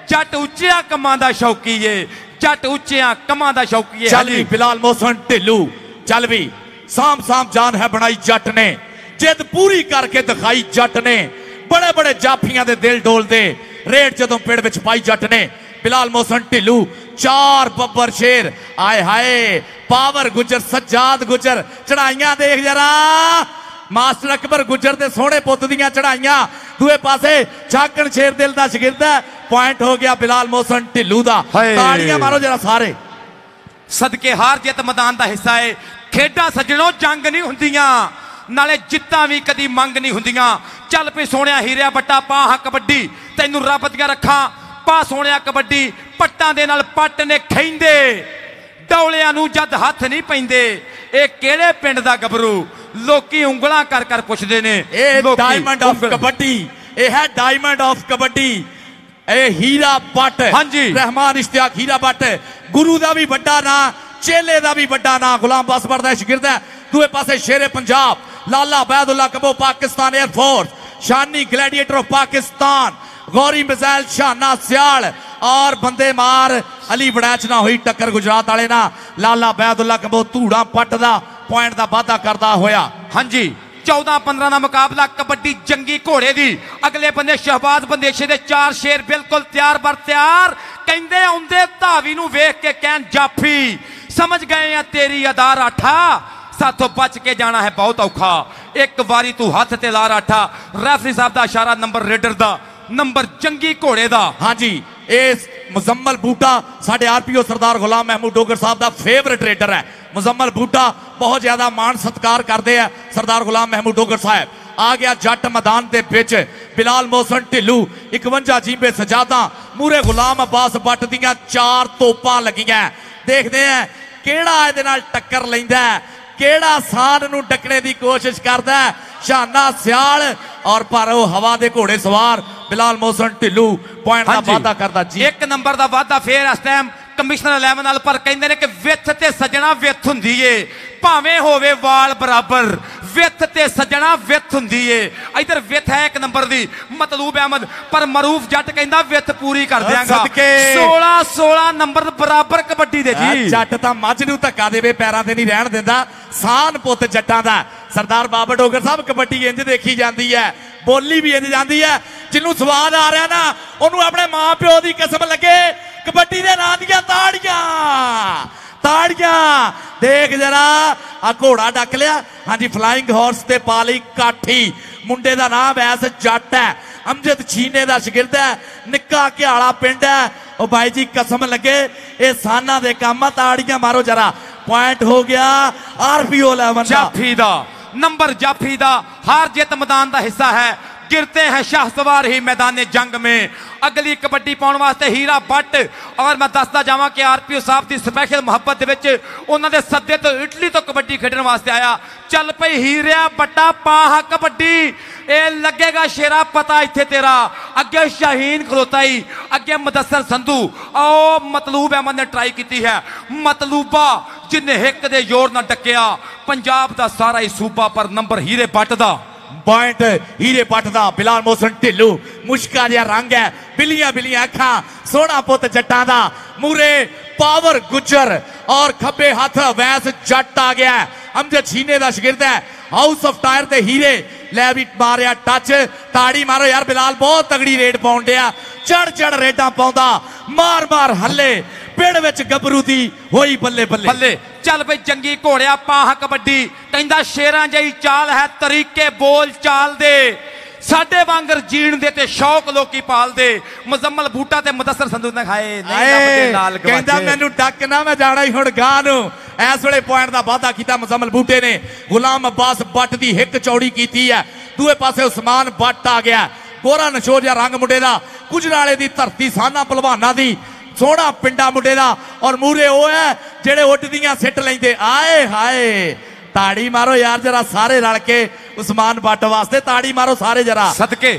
ਜੱਟ ਉੱਚਿਆਂ ਕੰਮਾਂ ਦਾ ਸ਼ੌਕੀ ਏ, ਜੱਟ ਉੱਚਿਆਂ ਕੰਮਾਂ ਦਾ ਸ਼ੌਕੀ ਏ। ਚੱਲ ਵੀ ਬਿਲਾਲ ਮੋਹਸਨ ਢਿੱਲੂ, ਚੱਲ ਵੀ ਸਾਮ ਜਾਨ ਹੈ ਬਣਾਈ ਜੱਟ ਨੇ, ਜਿੱਦ ਪੂਰੀ ਕਰਕੇ ਦਿਖਾਈ ਜੱਟ ਨੇ। बड़े बड़े जाफियां दे दिल डोलदे रेड जदों पिंड विच पाई जट ने। बिलाल मोहसन ढिल्लू 4 बब्बर शेर, आए हाय पावर गुजर, सज्जाद गुजर चढ़ाइयां देख जरा, मास्टर अकबर गुजर दे सोहणे पुत दियां चढ़ाइयां। दूए पासे छाकण शेर दिल दा शागिर्द है। पॉइंट हो गया बिलाल मोहसन ढिल्लू दा। ताड़ियां मारो जरा सारे। सदके हार जित मैदान दा हिस्सा है। खेडां सज्जणों जंग नहीं हुंदियां, नाले जित्तां भी कदी मंग नहीं हुंदियां। चल पई सोहणिया हीरिया बट्टा पा हा कबड्डी, तैनू रब दियां रखा पा सोहणिया कबड्डी। पट्टां दे नाल पट्ट ने खैंदे, डौलियां नू जद हथ नहीं पैंदे। ए किहड़े पिंड दा गबरू, लोकी उंगलां कर कर पुछदे ने। डायमंड ऑफ कबड्डी, ए है डायमंड ऑफ कबड्डी। ए हीरा बट, हाँ जी, रहमान इश्तियाक हीरा बट, गुरु दा भी बड़ा ना, चेले दा भी बड़ा ना, गुलाम बासबर दा शागिर्द है। दूए पासे शेरे पंजाब लाला बैदुल्ला कबो Pakistan air force, Shani gladiator of Pakistan, Gauri missile शाना सियाल और बंदे मार अली वड़ैच ना हुई टक्कर गुजरात वाले ना। लाला बैदुल्ला कबो धूड़ा पट दा पॉइंट दा वादा करदा होया। हाँ जी 14-15 का मुकाबला कबड्डी जंगी घोड़े दी। अगले बंदे शहबाज बंदेशे दे 4 शेर बिल्कुल तैयार बर तैयार। कहंदे आउंदे धावी नू वेख के कहन जाफी, समझ गए हैं तेरी अदा राठा, साथों बच के जाना है बहुत औखा। एक बारी तू हाथ ते ला राठा। रेफरी साहब दा इशारा नंबर रेडर दा, नंबर जंगी घोड़े दा। हाँ जी इस मुजम्मल बूटा साडे RPO सरदार गुलाम महमूद डोगर साहब दा फेवरेट रेडर है। मुजम्मल बूटा बहुत ज्यादा मान सत्कार करते हैं सरदार गुलाम महमूद डोगर साहब। आ गया जट मैदान के बिच बिलाल मोहसन ढिल्लू 51 जीबे सजादा मूरे गुलाम अब्बास बट दियां 4 तोपां लगियां। देखते हैं केड़ा इहदे नाल टक्कर लैंदा है, केड़ा सान नू डकने की कोशिश करता है। शाना सियाल और पर वो हवा दे घोड़े सवार बिलाल मोहसन ढिल्लू पॉइंट का वादा करता जी। 1 नंबर का वादा फिर इस टाइम कमिश्नर 11 नाल, पर कहंदे ने कि विथ ते सजना विथ हुंदी है, भावें होवे वाल बराबर, विथ ते सजना विथ हुंदी है। इधर विथ है 1 नंबर दी मतलूब अहमद, पर मरूफ जट कहंदा विथ पूरी कर देंगा। 16 नंबर बराबर कबड्डी दे जी। जट तां मझ नूं धक्का देवे पैरां ते नहीं रहण दिंदा, सान पुत जट्टां दा। सरदार बाबर डोगर साहब कबड्डी इंज देखी जाती है, बोली भी इंज जाती है। जिन्हों स्वाद आ रहा ना उन्होंने अपने मां प्यो की कसम लगे कबड्डी दे नां दियां ताड़ियां ताड़ियां। देख जरा आ घोड़ा डक लिया। हाँ जी फ्लाइंग हॉर्स ते पाली काठी, मुंडे का नाम वैस जट है, अमजद छीने का शागिर्द है, निक्का घियाला पिंड है। ओ भाई जी कसम लगे ये साना दे काम। ताड़ियां मारो जरा। पॉइंट हो गया RPO 11 जाफी दा नंबर, जाफी दा हार जित मैदान का हिस्सा है। गिरते हैं शाहसवार ही मैदान जंग में। अगली कबड्डी पाने वास्ते हीरा बट, और मैं दसदा जावां कि RPO साहब की स्पैशल मुहब्बत दे विच उन्हां दे सद्दे तो इटली तो कबड्डी खेडण वास्ते आया। चल पई हीरिया बट्टा पाहा कबड्डी, ए लगेगा शेरा पता इत्थे तेरा। अगे शाहीन खलोताई, अगे मुदस्सर संधू, ओ मतलूब अहमद ने ट्राई की है। मतलूबा जिन्हें हिक दे जोर ना डकिया पंजाब दा सारा ही सूबा, पर नंबर हीरे बट दा। पॉइंट हीरे पट दा बिलाल मोहसन ढिल्लू, मुश्का जिहा रंग है, बिलियां बिलियां अखां, सोहना पुत जट्टां दा। मूरे पावर गुजर और खब्बे हाथ वैस जट आ गया। अमजद छीने दा शागिर्द है, हाउस ऑफ टायर ते हीरे। लै भी मारिया टच, ताड़ी मारो यार। बिलाल बहुत तगड़ी रेड पाउण दिया, चढ़ चढ़ रेडां पाउंदा, मार मार हल्ले पिंड विच गबरू दी होई बल्ले बल्ले बल्ले। चल भाई जंगी घोड़िया पाह कबड्डी, कहंदा शेरां जही चाल है, तरीके बोल चाल दे, साडे वांगर जीण दे ते शौक लोकी पाल दे। मुजम्मल बूटा ते मुदस्सर संधू ने खाए नहीं रब दे नाल गवाचे। कहंदा मैनू डक ना मैं जाना ही हुण गां नू। इस वेले पॉइंट दा वादा कीता मुजम्मल बूटे ने। गुलाम अब्बास बट दी हिक चौड़ी कीती है। दूए पासे उस्मान बट आ गया, गोरा नशोर जिहा रंग मुंडे दा, गुजराले दी धरती साना पहलवाना दी, सोहना पिंडा मुंडे दा। और मूरे वो है जेड़े उड्डदियां सिट लैंदे। आए हाय ताड़ी मारो यार जरा सारे रल के उस्मान बट वास्ते, ताड़ी मारो सारे जरा। सदके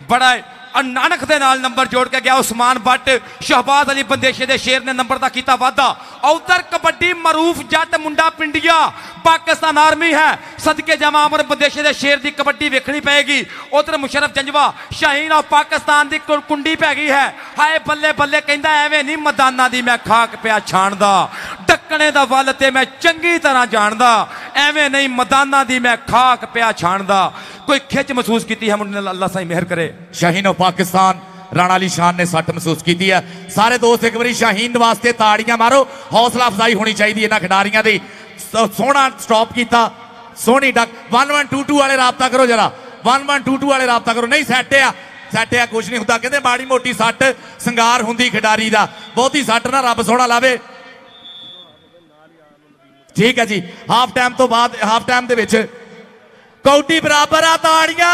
बड़ा ਅਣਖ ਦੇ ਨਾਲ ਨੰਬਰ ਜੋੜ ਕੇ ਗਿਆ ਉਸਮਾਨ ਬੱਟ। ਸ਼ਹਬਾਜ਼ ਅਲੀ ਬੰਦੇਸ਼ੇ ਦੇ ਸ਼ੇਰ ਨੇ ਨੰਬਰ ਦਾ ਕੀਤਾ ਵਾਧਾ। ਉਧਰ ਕਬੱਡੀ ਮਰੂਫ ਜੱਟ ਮੁੰਡਾ ਪਿੰਡੀਆ ਪਾਕਿਸਤਾਨ ਆਰਮੀ ਹੈ। ਸਦਕੇ ਜਾਵਾਂ ਅਮਰ ਬੰਦੇਸ਼ੇ ਦੇ ਸ਼ੇਰ ਦੀ ਕਬੱਡੀ ਵੇਖਣੀ ਪਏਗੀ। ਉਧਰ ਮੁਸ਼ਰਫ ਜੰਜਵਾ ਸ਼ਾਹੀਨ ਆਫ ਪਾਕਿਸਤਾਨ ਦੀ ਕੁੰਡੀ ਪੈ ਗਈ ਹੈ। ਹਾਏ ਬੱਲੇ ਬੱਲੇ ਕਹਿੰਦਾ ਐਵੇਂ ਨਹੀਂ ਮੈਦਾਨਾਂ ਦੀ ਮੈਂ ਖਾਕ ਪਿਆ ਛਾਣਦਾ, ਡੱਕਣੇ ਦਾ ਵੱਲ ਤੇ ਮੈਂ ਚੰਗੀ ਤਰ੍ਹਾਂ ਜਾਣਦਾ, ਐਵੇਂ ਨਹੀਂ ਮੈਦਾਨਾਂ ਦੀ मैं खाक पिया छाणदा। कोई खिच महसूस की है मुंडे ने, अल्लाह साईं मेहर करे। शाहीन ऑफ पाकिस्तान राणा अली शान ने सट महसूस की है। सारे दोस्त एक बार शाहीन वास्ते ताड़ियां मारो, हौसला अफजाई होनी चाहिए इन्हां खिडारियां दी। सोहना स्टॉप किया, सोहनी डक 1122 वाले राबता करो जरा, 1122 वाले राबता करो। नहीं सैट आ कुछ नहीं होंदा, कहंदे माड़ी मोटी सट संगार हुंदी खिडारी दा, बहुती सट ना रब सोहना लावे। ठीक है जी, हाफ टाइम तो बाद हाफ टाइम दे विच कौडी बराबर आ, ताड़ियां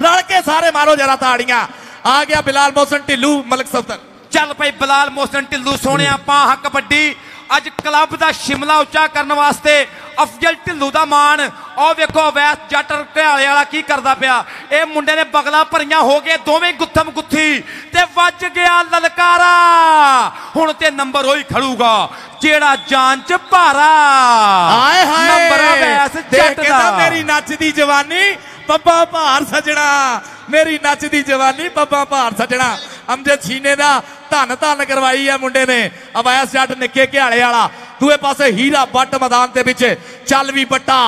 रल के सारे मारो जरा ताड़ियां। आ गया बिलाल मोहसन ढिल्लू मलक सफ्तर। चल भाई बिलाल मोहसन ढिल्लू सोने पां कबड्डी अज क्लब का शिमला उच्चा करने वास्ते अफजल ढिल्लू का मान। और वेखो अवैस जट घड़ियाले वाला की करता पिया। ये मुंडे ने बगलां भरियां हो गए दोवें गुत्थम गुत्थी ते वज गया ललकारा। हुण ते नंबर वही खड़ूगा जेड़ा जान च भारा। हाय हाय नंबर अवैस जट दा। मेरी नचदी जवानी पब्बा भार सजना, मेरी नचदी जवानी पब्बा भार सजना। अमजद छीने दा धन धन करवाई है मुंडे ने। अवैस जट निक्के घड़ियाले वाला, दूए पासे हीरा बट मैदान दे विच चल भी बट्टा,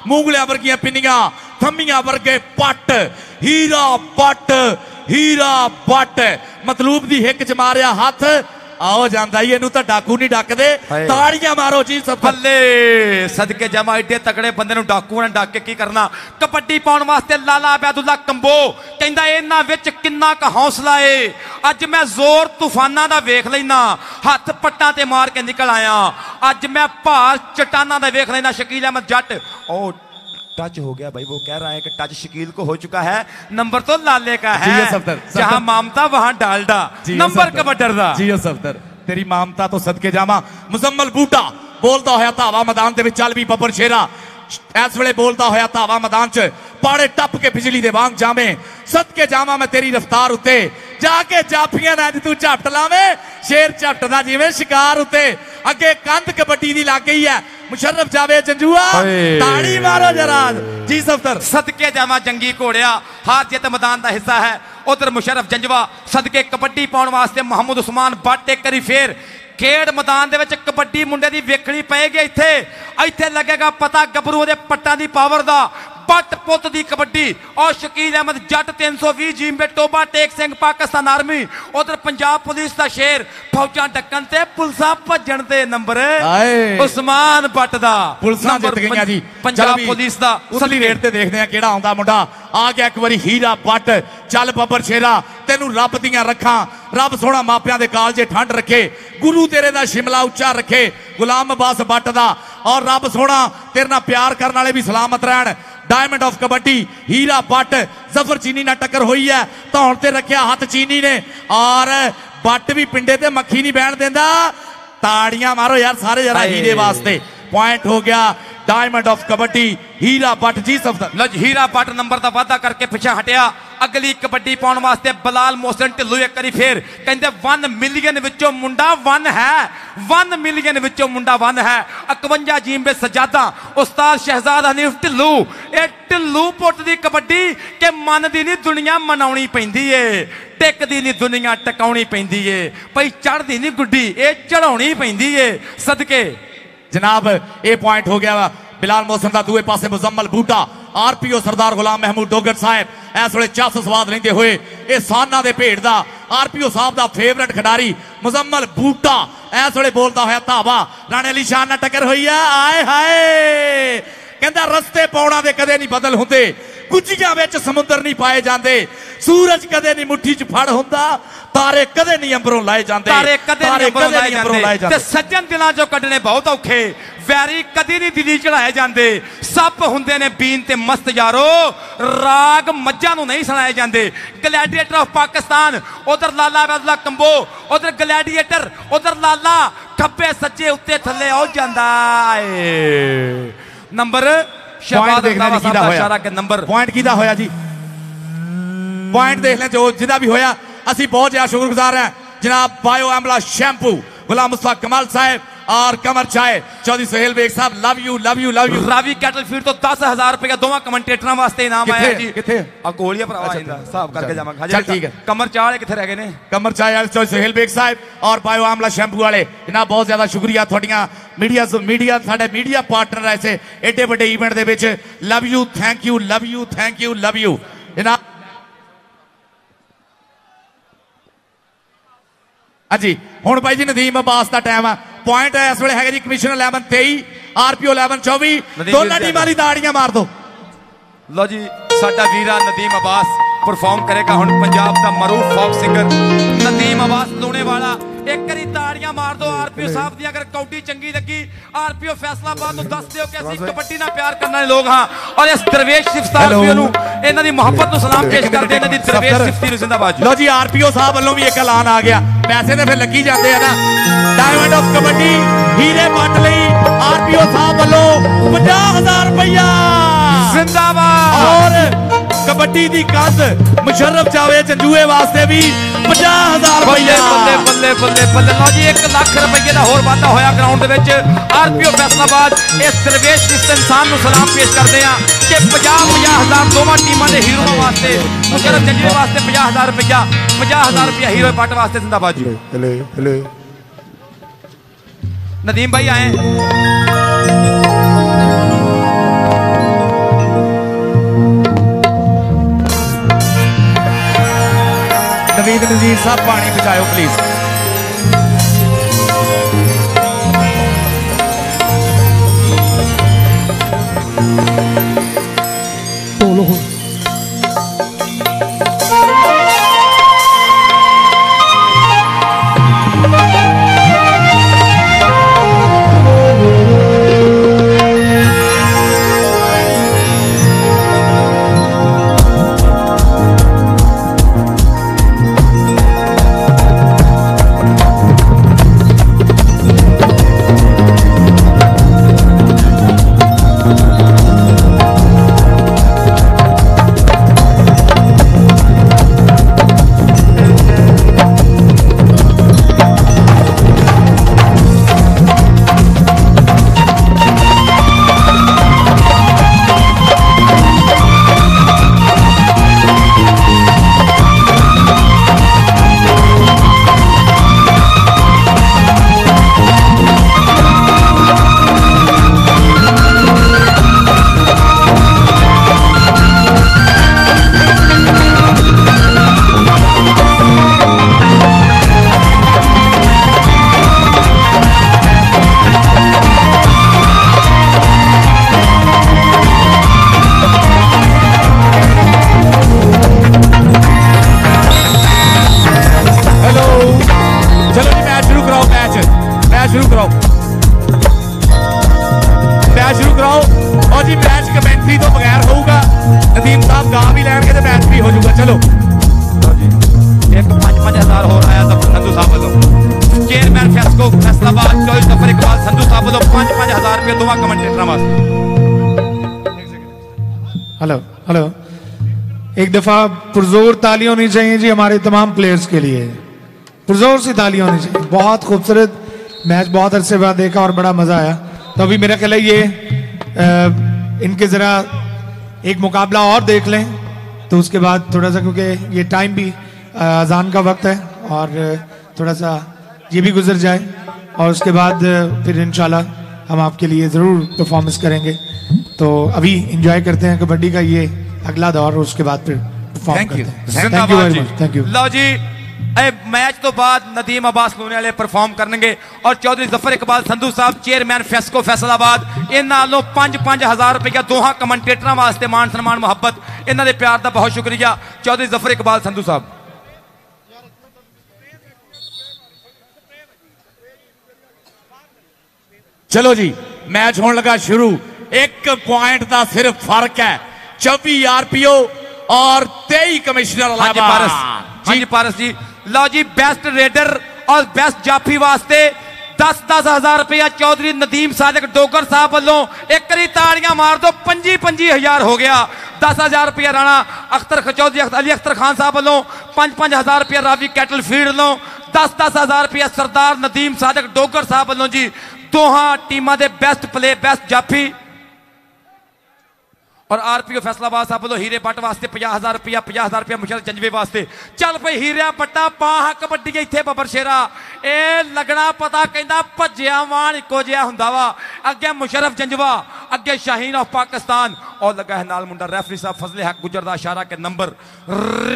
मूंगलियां वर्गियां पिन्नियां, थम्मियां वर्गे पट, हीरा बट मतलूब दी हिक च मारिया हाथ। आओ जांदा ही इनू तो डाकू नहीं डकदे, ताड़ियां मारो जी सब बल्ले। सदके जमा एडे तगड़े बंदे नू डाकू ने डक के की करना। कबड्डी पाउण वास्ते लाला अबैदुल्ला कंबो कहंदा इन्हां विच किन्ना क हौसला है। अज मैं जोर तूफाना दा वेख लेना, हथ पट्टां ते मार के निकल आया। अज मैं भार चट्टाना दा वेख लेना। शकील अहमद जट ओ टच हो गया भाई, वो कह रहा है कि टच शकील को हो चुका है। नंबर तो लाले का है, जहां ममता वहां डालडा। नंबर कबड्डर दा जी सफदर, तेरी ममता तो सदके जावा। मुजम्मल बूटा बोलता होया धावा मैदान दे विच चल भी बब्बर शेरा। इस वेले बोलता होया धावा मैदान च पाड़े टप के बिजली दे वांग जावे। सदके जावा मैं तेरी रफ्तार उत्ते जाके जाफियां ना तू झपट लावे। शेर झपटदा जिवें शिकार उत्ते। अगे कंध कबड्डी दी लग गई है। मुशर्रफ जावे जंजुआ, ताड़ी मारो जरा जी सफदर। सदके जावा जंगी घोड़िया, हार जित मैदान का हिस्सा है। उधर मुशर्रफ जंजवा सदके कबड्डी पाउण वास्ते मोहम्मद उस्मान बट एक करी फेर खेड मैदान दे विच कबड्डी मुंडे दी वेखणी पएगी। इत्थे लगेगा पता गबरू दे पट्टां दी पावर दा। बट पुत दी कबड्डी और शकील अहमद जट 320 जींबे टोबा टेक सिंह पाकिस्तान आर्मी। उधर पंजाब पुलिस का शेर फौजां डक्कन ते पुलसां भज्जण दे नंबर उस्मान बट दा। पुलसां जित गईयां जी पंजाब पुलिस दा। उसली रेट ते देखदे आ किहड़ा आउंदा मुंडा। आ गया एक बारी हीरा बट, चल बब्बर शेरा तेनू रब दियां रखां। रब सोहना मापियां दे कालजे ठंड रखे, गुरु तेरे दा शिमला उच्चा रखे। गुलाम अब्बास बट दा और रब सोहना तेरे नाल प्यार करने वाले भी सलामत रहन। डायमंड ऑफ कबड्डी हीरा बट जफर चीनी ना टक्कर हुई है, धौण ते रखिया हाथ चीनी ने। और बट भी पिंडे ते मक्खी नहीं बहन देंदा। ताड़ियां मारो यार सारे जरा हीरे वास्ते। पॉइंट हो गया डायमंड ऑफ कबड्डी हीरा बट जी सफदर। लज हीरा बट नंबर का वादा करके पिछे हटिया। अगली कबड्डी पाउण वास्ते बिलाल मोहसन ढिल्लू एक करी फेर कहंदे 1 मिलियन विचों मुंडा 1 है। 1 मिलियन विचों मुंडा 1 है। 51 जींबे सजादा उस्ताद शहजाद हनीफ ढिल्लू। ये ढिल्लू पुट दी कबड्डी के मन दी नहीं दुनिया मनाउणी पैंदी है, टिक दी नहीं दुनिया टकाउणी पैंदी है। भई चढ़दी नहीं गुड्डी, ये चढ़ाउणी पैंदी है। सदके जनाब ये पॉइंट हो गया बिलाल मोहसन का। दूए पासे मुजम्मल बूटा आरपीओ सरदार गुलाम महमूद डोगर साहब इस वे चस स्वाद लेंदे हुए ये साना दे भेड़ दा आरपीओ साहब का फेवरेट खिडारी मुजम्मल बूटा इस वे बोलता होया धावा। राणे अली शान नाल टक्कर हुई है। आए हाय कहंदा रस्ते पौड़ा दे कदे नहीं बदल हुंदे, गुज्जियां विच समुंदर नहीं पाए जांदे, सूरज कदे नहीं मुट्ठी च फड़ हुंदा, तारे कदे नहीं अंबरों लाए जांदे, तारे कदे नहीं अंबरों लाए जांदे। ते सज्जन दिलां चों कढने बहुत औखे, वैरी कदी नहीं दिली चढ़ाए जांदे। सप हुंदे ने बीन ते मस्त यारो, राग मज्जां नूं नहीं सुनाए जांदे। ग्लैडिएटर ऑफ पाकिस्तान उधर लाला अबैदुल्ला कंबो, उधर ग्लैडिएटर, उधर लाला खब्बे सज्जे उत्ते थल्ले हो जांदा है। नंबर शहबाज अख्तर साहब दा इशारा के नंबर पॉइंट कीदा होया जी। पॉइंट देख लें जो जिदा भी होया असी बहुत ज्यादा शुक्रगुजार हैं जनाब बायो आमला शैम्पू गुलाम मुस्तफा कमाल साहब और कमर चाय चौधरी सुहेल बेग साहब love you love you love you Ravi cattle feed तो 10,000 रुपए दोवां कमेंटेटरां वास्ते इनाम आया जी किथे आ गोलियां भरावा इंदा हिसाब करके जावांगा चल ठीक है कमर चाय वाले किथे रह गए ने कमर चाय वाले चौधरी सुहेल बेग साहब और बायो आमला शैम्पू वाले जनाब बहुत ज्यादा शुक्रिया थोड़ियां मीडिया साडे मीडिया पार्टनर ऐसे एडे बड़े event they which love you thank you love you thank you love you जनाब जी हुण भाई जी नदीम अब्बास का टाइम है पॉइंट है इस वे है जी कमिश्नर 11 23 आरपीओ 11 24 दोनों टीमां दी ताड़ियां मार दो लो जी साडा वीरा नदीम अब्बास परफॉर्म करेगा हुण पंजाब दा मरूफ फोक सिंगर नदीम अब्बास लूणे वाला एक करी ताड़ियां मार दो आरपीओ साहब दी अगर कौडी चंगी लगी आरपीओ फैसलाबाद नु दस दियो कि असि कबड्डी नाल प्यार करने वाले लोग हां और इस दरवेश सिफ्त आरपीओ नु इन्हां दी मोहब्बत नु सलाम पेश करदे इन्हां दी दरवेश सिफ्ती नु जिंदाबाद लो जी आरपीओ साहब वालों भी एक ऐलान आ गया पैसे तो फिर लगी जाते हैं ना डायमंड ऑफ कबड्डी हीरे पट लई आरपीओ साहब वालों 50,000 रुपया जिंदाबाद और कबड्डी दी कंध मुशर्रफ जावे जंजूए वास्ते भी 50,000 रुपया बल्ले बल्ले बल्ले बल्ले लो जी 1 लाख रुपये का होर वादा होया ग्राउंड दे विच आरपीओ फैसलाबाद इस दरवेश इस इंसान नु सलाम पेश करदे आ कि 50,000 दोवां टीमां दे हीरोआं वास्ते मुशर्रफ जंजूए वास्ते 50,000 रुपया 50,000 रुपया हीरो पट वास्ते जिंदाबाद जी हेलो नदीम भाई आए नवीद नजीर साहब पानी बचाओ प्लीज हेलो एक दफा पुरजोर तालियां होनी चाहिए जी हमारे तमाम प्लेयर्स के लिए पुरजोर सी तालियां होनी चाहिए बहुत खूबसूरत मैच बहुत अरसे बाद देखा और बड़ा मजा आया तो अभी मेरा ख्याल है ये इनके जरा एक मुकाबला और देख लें तो उसके बाद थोड़ा सा क्योंकि ये टाइम भी अजान का वक्त है और थोड़ा सा ये भी गुजर जाए और उसके बाद फिर इंशाल्लाह हम आपके लिए ज़रूर परफॉर्मेंस करेंगे तो अभी इंजॉय करते हैं कबड्डी का ये अगला दौर और उसके बाद फिर परफॉर्म करते हैं thank you very much thank you लो जी मैच तो बाद नदीम अब्बास लूने वाले परफॉर्म करेंगे और चौधरी जफर इकबाल संधू साहब चेयरमैन फेस्को फैसलाबाद इन्होंने 5,000 रुपया दोहां कमेंटेटरां वास्ते मान सम्मान मुहब्बत इन्होंने प्यार का बहुत शुक्रिया चौधरी जफर इकबाल संधू साहब चलो जी मैच होने लगा शुरू 1 पॉइंट का सिर्फ फर्क है 24 आरपीओ और 23 कमिश्नर पारस जी लो जी बेस्ट रेडर और बेस्ट जाफी वास्ते 10-10 हज़ार रुपया चौधरी नदीम सादिक डोगर साहब वालों एक बारी ताड़ियां मार दो 25-25 हज़ार हो गया 10,000 रुपया राणा अख्तर चौधरी अली अख्तर खान साहब वालों 5-5 हज़ार रुपया रावी कैटल फीड वालों 10-10 हज़ार रुपया सरदार नदीम सादिक डोगर साहब वालों जी दोहां टीमां दे बेस्ट प्ले बेस्ट जाफी और आरपीओ फैसलाबाद साहब वालों हीरे बट वास्ते 50,000 रुपया 50,000 रुपया मुशर्रफ जंजवे वास्ते चल भाई हीरे बट्टा पाह कबड्डी इत्थे बबर शेरा ए लगना पता कहंदा भज्जिया वाण इको जिहा हुंदा वा अगे मुशर्रफ जंजवा अगे शाहीन ऑफ पाकिस्तान और लगा है नाल मुंडा रेफरी साहब फजले हक गुजर दा इशारा के नंबर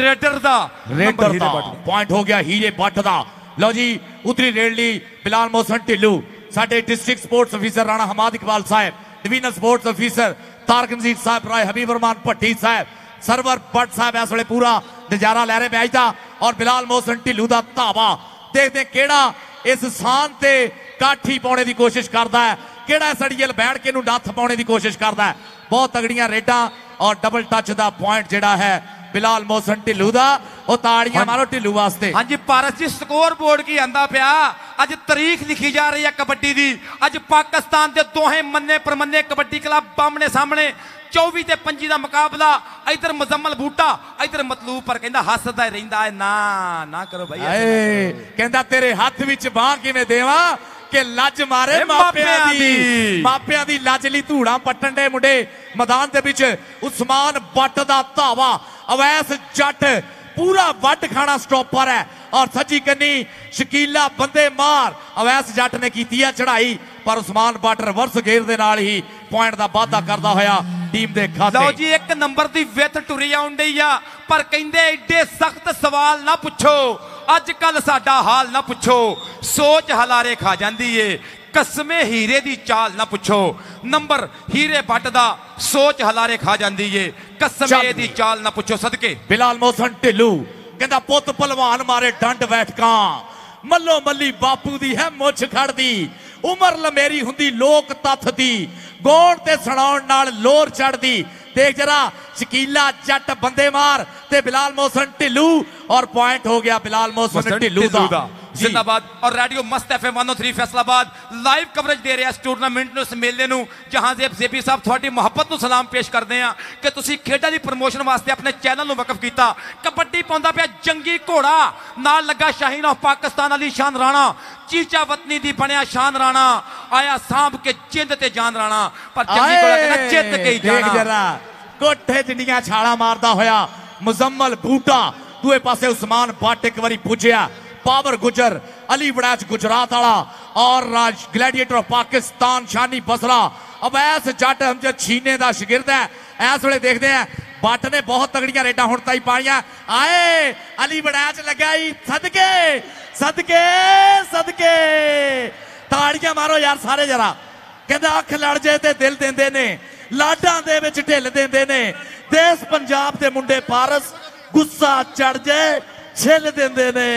रेडर दा पॉइंट हो गया हीरे बट दा लो जी उतरी रेडली बिलाल मोहसन ढिल्लू साडे district sports officer Rana Hammad Iqbal साहब divisional sports officer Tariq Nazir साहब राय हबीब रहमान भट्टी साहब सरवर भट्ट साहब इस वे पूरा नजारा लै रहे मैच का और बिलाल मोहसन ढिल्लू का धावा देखते केड़ा इस स्थान से काठी पाने की कोशिश करता है केड़ा इस अड़ियल बैठ के नत्थ पाने की कोशिश करता है बहुत तगड़ियां रेडा और डबल टच का पॉइंट जिहड़ा है बिलाल मोहसन ढिल्लू दा ओ ताड़ियां मारो ढिल्लू वास्ते हाँ जी पारस जी स्कोर बोर्ड की आंदा पिया अज तारीख लिखी जा रही है कबड्डी दी अज पाकिस्तान के दोहे मन्ने परमन्ने कबड्डी क्लब आमने सामने 24 ते 25 का मुकाबला इधर मुजम्मल बूटा इधर मतलूब पर कहंदा हसदा रहिंदा है ना ना करो भाई कहंदा तेरे हाथ विच बाह किवें देवा के लज मारे मापियां दी लजली धूड़ा पट्टन दे मुंडे मैदान दे विच उस्मान बट दा धावा अवैस जट पूरा वट खाना स्टॉपर है और सज्जी कन्नी शकीला बंदे मार अवैस जट ने की चढ़ाई पर उस्मान बट रिवर्स गेयर दे नाल ही पॉइंट दा वाधा करदा होया टीम दे खाते लो जी एक नंबर दी विथ टुरी आउण डई आ पर कहंदे एडे सख्त सवाल ना पुछो अजकल साडा हाल ना पुछो सोच हलारे खा जांदी है कसमे हीरे दी चाल ना पुछो नंबर हीरे बट दा सोच हलारे खा जांदी है कसमे दी चाल ना पुछो सदके बिलाल मोहसन ढिल्लू कहंदा पुत पहलवान मारे डंड बैठकां मल्लो मल्ली बापू दी है मुछ खड़दी उमर लमेरी हुंदी लोक तथ दी गौण ते सुनाउण नाल लोर चढ़दी देख जरा शकीला जट बंदे मार ते बिलाल मोहसन ढिल्लू और पॉइंट हो गया बिलाल मोहसन ढिल्लू दा जिंदाबाद और रेडियो मस्त एफएम 103 फैसलाबाद लाइव कवरेज दे रहा इस टूरनामेंट इस मेले नूं जहां जेपी साहब थोड़ी मुहब्बत नूं सलाम पेश करते हैं कि तुसीं खेडां दी प्रमोशन वास्ते अपने चैनल नूं वकफ कीता कबड्डी पाउंदा पिया जंगी घोड़ा नाल लगा शाहीन ऑफ पाकिस्तान अली शान राणा चीचा वतनी दी बनया शान राणा आया सांभ के जिंद ते जान राणा पर जंगी घोड़ा कहना जित के ही जाना कोठे जिंडियां छाला मारदा होया मुजम्मल बूटा दूए पासे उस्मान बट एक बारी पुजया पावर गुजर अली वड़ैच गुजरात वाला और राज ग्लैडिएटर ऑफ पाकिस्तान शानी बसरा अवैस जट हमजद छीने का शिगिरद है इस वे देखते हैं बट ने बहुत तगड़ियां रेडा हुण ताई पाइयां आए अली वड़ैच लगाई सदके सदके सदके ताड़ियां मारो यार सारे जरा कहंदा अख लड़ जाए ते दिल देंदे ने लाडां दे विच ढिल देंदे ने देश पंजाब दे मुंडे पारस गुस्सा चढ़ जाए छिल देंदे ने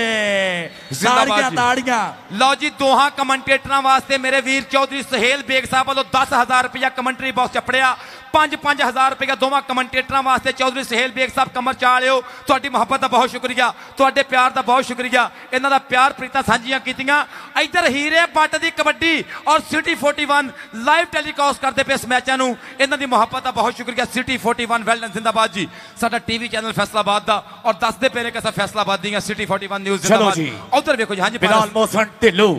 ताड़ियां ताड़ियां लो जी दोहां कमेंटेटरां वास्ते मेरे वीर चौधरी सुहेल बेग साहब वालों 10,000 रुपया कमेंटरी बॉक्स चपड़िया 5-5 हज़ार रुपया दोवां कमेंटेटरां वास्ते चौधरी सुहेल बेग साहब कमर चा लियो तुहाडी मुहब्बत दा बहुत शुक्रिया तुहाडे प्यार दा बहुत शुक्रिया इन्हां दा प्यार प्रीतां सांझियां कीतियां इधर हीरे बट दी कबड्डी और सिटी 41 लाइव टेलीकास्ट करते पे इस मैचां नूं इन्हां दी मुहब्बत दा बहुत शुक्रिया सिटी 41 वेल डन जिंदाबाद जी साडा टीवी चैनल फैसलाबाद दा और दसदे पे ने कि फैसलाबाद दी सिटी 41 न्यूज़ जिंदाबाद उधर देखो जी हां जी बिलाल मोहसन ढिल्लू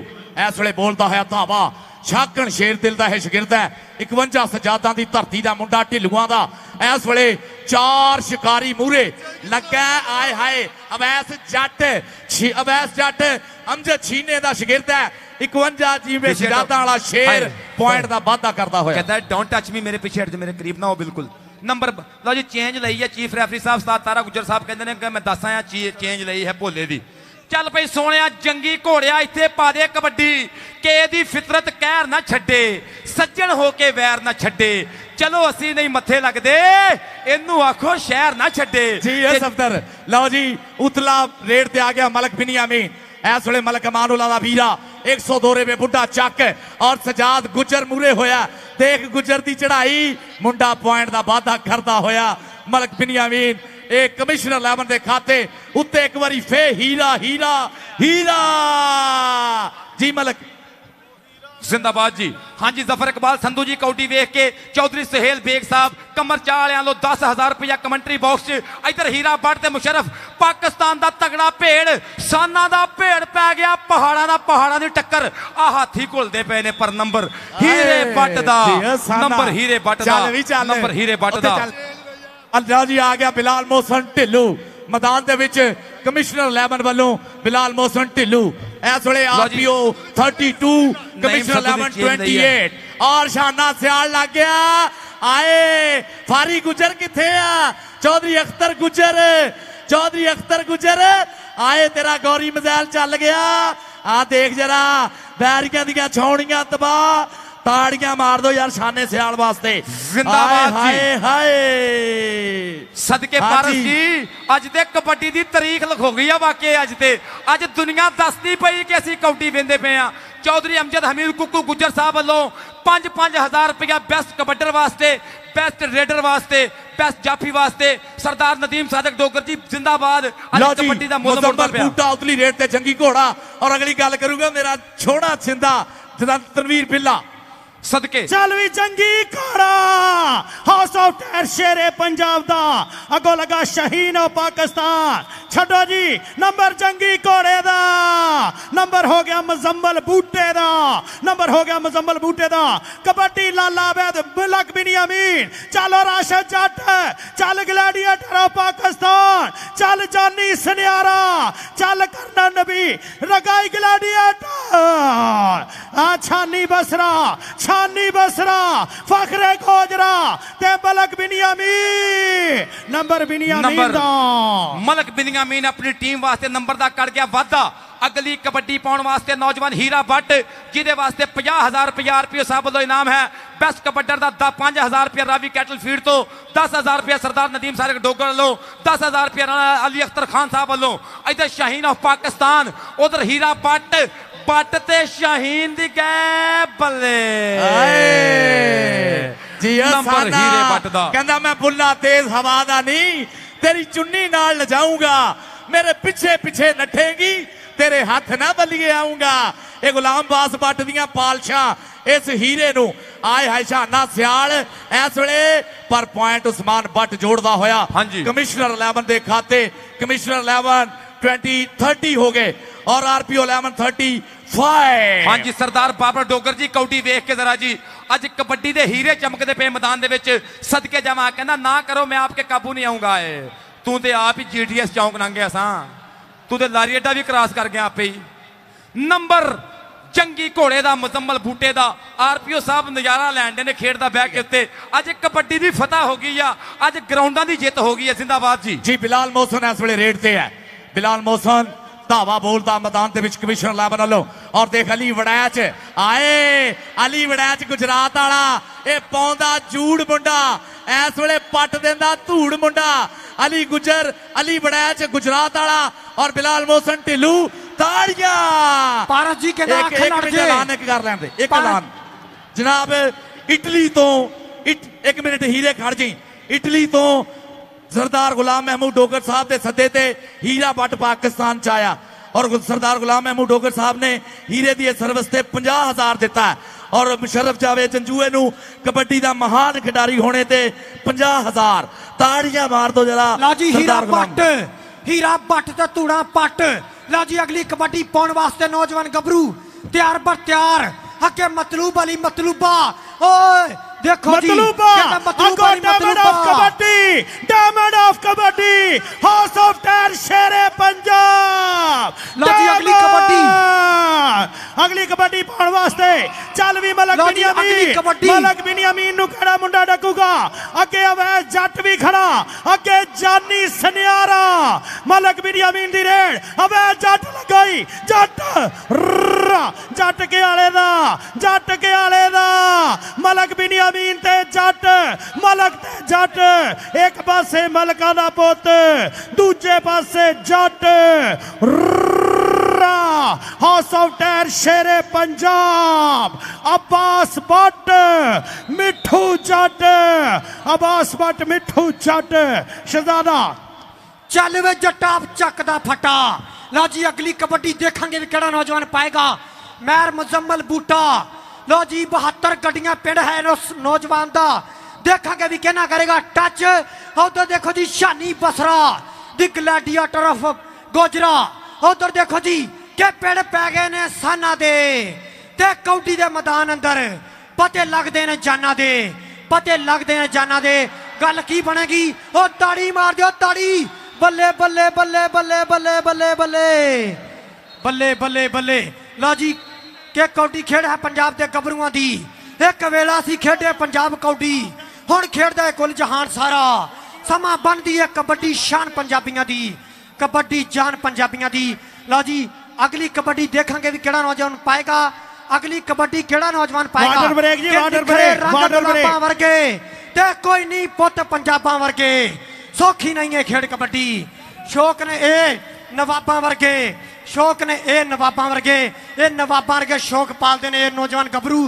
इस वे बोलता है धावा छाकण शेर दिल का है शिगिरद है 51 सजादा की धरती का मुंडा ढिल्लुआ का इस वे 4 शिकारी मूहरे लगा आए हाय अवैस जट अमजद छीने का शिगिरद है 51 जीवे सजादा वाला शेर पॉइंट का वाधा करता हुआ कहता है डोंट टच मी मेरे पीछे हट मेरे करीब ना हो बिल्कुल नंबर लो जी चेंज लई है चीफ रेफरी साहब उस्ताद तारा गुजर साहब कहते हैं कि मैं दस आया चेंज लई है भोले दी चल भाई सोने जंगी घोड़िया इत्थे पा दे कबड्डी के दी फितरत कहर ना छड्डे सज्जन होके वैर ना छड्डे चलो असी नहीं मथे लगदे इनू आखो शहर ना छड्डे जी सफदर लो जी उतला रेड ते आ गया मलक बिनियामीन इस वे मलक अमानुल्लाह दा वीरा 102 में बुढ़ा चक और सजाद गुजर मूरे होया देख गुजर दी चढ़ाई मुंडा पॉइंट का वाधा करता होया मलक बिनियामीन एक कमिश्नर 11 के खाते उत्ते एक बारी फे हीरा हीरा हीरा जी मलक जिंदाबाद जी। हाँ जी जफर इकबाल संधू जी कौटी वेख के चौधरी सुहेल बेग साहब कमर चाह वालियां लो 10,000 रुपया कमेंट्री बॉक्स च। इधर हीरा बट ते मुशरफ पाकिस्तान दा तगड़ा भेड़ साना दा भेड़ पै गया पहाड़ा दी टक्कर आ हाथी घुलदे पे ने पर नंबर हीरे बट दा नंबर हीरे बट दा नंबर हीरे बट दा। अल्लाह जी आ गया बिलाल मोहसन ढिल्लू मैदान दे विच कमिश्नर 11 वालों बिलाल मोहसन ढिल्लू इस वेले आरपीओ 32 कमिश्नर 11 28 और शाना सियाल लग गया आए फारी गुजर किथे आ चौधरी अख्तर गुजर आए तेरा गौरी मजैल चल गया आ देख जरा बैरियां दियां छौड़ियां तबाह ताड़ियां मार दो यार शाने सियाल वास्ते जिंदाबाद हाय हाय सदके पारस जी अज ते कबड्डी दी तारीख लिखो गई है वाकई अज दुनिया दसदी पई कि असीं कौटी वेंदे पे आ। चौधरी अमजद हमीद कुकू गुजर साहब वालों 5,000 रुपया बेस्ट कबड्डर वास्ते बेस्ट रेडर वास्ते बेस्ट जाफी वास्ते सरदार नदीम सादक डोगर जी जिंदाबाद। कबड्डी दा मोल मोड़दा पिया बूटा उतली रेट ते जंगी घोड़ा और अगली गल करूंगा मेरा छोड़ा छिंदा जदा तनवीर पिल्ला सदके चल भी जंगी घोड़ा हाउस ऑफ टायर शेरे पंजाब दा अगो लगा शहीन ऑफ पाकिस्तान छड़ो जी नंबर जंगी घोड़े दा नंबर हो गया मुजम्मल बूटे दा नंबर हो गया मुजम्मल बूटे दा। कबड्डी लाला वैद मुलक बिनियामीन चलो राशिद जट चल ग्लैडिएटर ऑफ पाकिस्तान चल जानी सनियारा चल करना नबी रगाई ग्लैडिएटर छानी बसरा फखरे खोजरा ते मलक बिनियामीन नंबर बिनियामीन दा मलक बिनियामीन अपनी टीम वास्ते नंबर दा कर गया वादा। अगली कबड्डी पाउण वास्ते नौजवान हीरा भट्ट जिहदे वास्ते 50,000 रुपया आरपीओ साहब वालों इनाम है। बेस्ट कबड्डर दा 5,000 रुपया रावी कैटल फीड तो 10,000 रुपया सरदार नदीम सादक डोगर वालों 10,000 रुपया अली अख्तर खान साहब वालों। इधर शाहीन ऑफ पाकिस्तान उधर हीरा भट्ट ते शाहीन दी गै बल्ले जी नंबर हीरे भट्ट दा कहंदा मैं बुल्ला तेज हवा दा नहीं तेरी चुन्नी नाल जाऊंगा मेरे पीछे नठेगी तेरे हाथ ना बलिए आऊंगा। ये गुलाम बास भट्ट दियां पालशां इस हीरे नू आए हाय शाना सियाल इस वेले पर पॉइंट उस्मान भट्ट जोड़दा होया कमिश्नर 11 दे खाते कमिश्नर 11 20-30 हो गए और आरपीओ 11-35। हाँ जी सरदार बाबर डोगर जी कौटी वेख के जरा जी अज कबड्डी दे हीरे चमकदे पे मैदान दे विच सदके जावां कहना ना करो मैं आपके काबू नहीं आऊंगा। तू ते आप ही जीटीएस चौंक लंघ गया सा तू ते लारी अड्डा भी क्रॉस कर गया आपे ही। नंबर जंगी घोड़े दा मुजम्मल बूटे दा आरपीओ साहब नजारा लैंदे ने खेड दा बैक उत्ते अज कबड्डी दी फतह हो गई आ अज ग्राउंडां दी जित हो गई है। जिंदाबाद जी। जी बिलाल मोहसन इस वेले रेड ते है बिलाल मोहसन धावा बोलता मैदान के कमिश्नर 11 वालों और देख अली वड़ैच आए अली वड़ैच गुजरात वाला ये पौंदा जूड़ मुंडा इस वेले पट देंदा धूड़ मुंडा अली गुजर अली वड़ैच गुजरात वाला और बिलाल मोहसन ढिल्लू ताड़ियां पारस जी के ऐलान कर लेंदे एक ऐलान जनाब इटली तो एक मिनट हीरे खड़ जी इटली तो सरदार गुलाम महमूद डोगर साहब के सदे ते हीरा भट्ट पाकिस्तान च आया और सरदार गुलाम महमूद डोगर साहब ने हीरे दी सर्विस ते 50,000 दिता है और मुशर्रफ जावेद जंजूए नू कबड्डी दा महान खिडारी होने ते 50,000 ताड़ियां मार दो जरा। ला जी हीरा भट्ट ते तूड़ा पट। ला जी अगली कबड्डी पाउण वास्ते नौजवान गबरू तैयार बर तैयार हके मतलूब अली मतलूबा ओए देखो diamond of kabaddi house of tyre शेरे पंजाब। अगली कबड्डी पाउण वास्ते चल भी मलक बिनियामीन नु खड़ा मुंडा डकूगा अगे अवैध जट भी खड़ा अगे जानी सनियारा मलक बिनियामीन दी रेड अवैध जट लगाई जट के आले दा मलक बिनियामीन ते जट मलक ते जट एक पासे मलका दा पुत दूजे पासे जट हाउस ऑफ टायर शेरे पंजाब अब्बास भट्ट मिठू जट अब्बास भट्ट मिठू जट शहजादा चल वे जट्टा चकदा फटा। ला जी अगली कबड्डी देखेंगे भी केड़ा नौजवान पाएगा। मैर मुजम्मल बूटा लो जी 72 गड्डियां पिंड है उस नौजवान का देखांगे भी कहना करेगा टच। उधर देखो जी शानी बसरा दी ग्लैडिएटर ऑफ गोजरा। उधर देखो जी के पिंड पै गए ने साना दे ते कौडी दे मैदान अंदर पते लगते ने जाना दे पते लगते ने जाना दे। गल की बनेगी ओ ताड़ी मार दियो ताड़ी बल्ले बल्ले बल्ले बल्ले बल्ले बल्ले बल्ले बल्ले बल्ले बल्ले। लो जी के कौडी खेड़ है पंजाब के गबरूआं दी एक वेला सी खेडे पंजाब कौडी हुण खेडदा है कुल जहान सारा। समा बनदी है कबड्डी शान पंजाबियां दी कबड्डी जान पंजाबियां दी। लो जी अगली कबड्डी देखांगे भी केड़ा नौजवान पाएगा अगली कबड्डी केड़ा नौजवान पाएगा। वाटर ब्रेक जी वाटर ब्रेक वाटर ब्रेक वर्गे ते कोई नहीं पुत पंजाबां वर्गे सौखी नहीं है खेड कबड्डी। शौक ने ए नवाबां वर्गे शौक ने ए नवाबां वर्गे ये नवाबां वर्गे शौक पालते ने नौजवान गबरू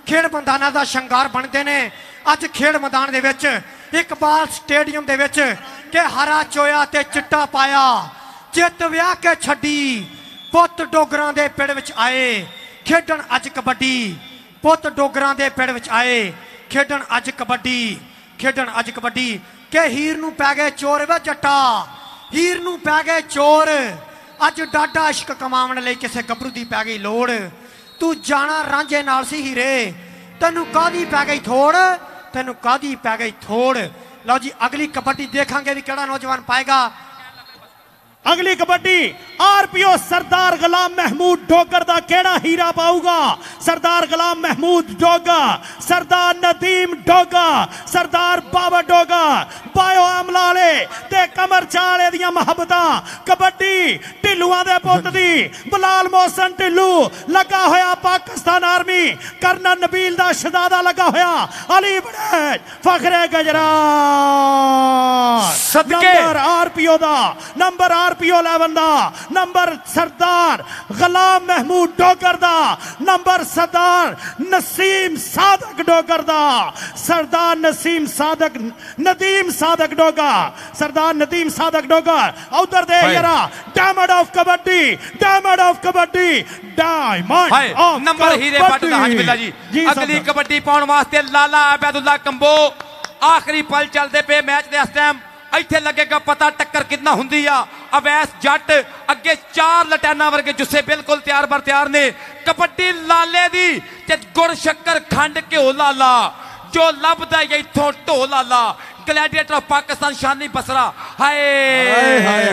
खेड मैदाना का शंगार बनते ने। अज खेड मैदान दे विच इकबाल स्टेडियम दे विच के हरा चोया ते चिट्टा पाया चित विआह के छड्डी पुत डोगरां दे पिंड विच आए खेडण अज कबड्डी पुत डोगरां दे पिंड विच आए खेडण अज कबड्डी खेडण अज कबड्डी। के हीर नूं पै गए चोर वे जट्टा हीर नूं पै गए चोर अज डाडा इश्क कमाउण लई किसे गबरू दी पै गई लोड़। तू जाना रांझे नाल सी हीरे तैनू कादी पै गई थोड़ तैनू कादी पै गई थोड़। लो जी अगली कबड्डी देखांगे भी केड़ा नौजवान पाएगा। अगली कबड्डी आरपीओ सरदार गुलाम महमूद डोगर दा केड़ा हीरा पाऊगा। सरदार गुलाम महमूद डोगर सरदार नदीम डोगर सरदार बाबा डोगर बायो अमलाले ते कमर चाले दियां मोहब्बतां कबड्डी ढिल्लुआं दे पुत्त दी बिलाल मोहसन ढिल्लू लगा होया पाकिस्तान आर्मी कर्नल नबील दा शहजादा लगा होया अली बड़ैच फखरे गजरा नंबर आरपीओ दा नंबर आरपीओ 11 दा नंबर सरदार गुलाम महमूद डोगर दा नंबर सरदार नसीम सादक डोगर दा सरदार नसीम सादक नदीम सादक डोगर सरदार नदीम सादक डोगर। उधर दे यारा diamond of kabaddi diamond of number हीरे पट दा हाजी बिल्ला जी। अगली कबड्डी पाउण वास्ते लाला अबैदुल्ला कंबो आखिरी पल चलते पे मैच दे इस टाइम इत्थे लगेगा पता टक्कर कितना हुंदी आ। अवैस जट अगे 4 लटैना वर्गे जुस्से बिल्कुल तैयार बर तैयार ने। कबड्डी लाले दी ते गुड़ शक्कर खंड घ्यो लाला जो लभदा इथों ढो लाला ग्लैडिएटर ऑफ पाकिस्तान शानी बसरा हाय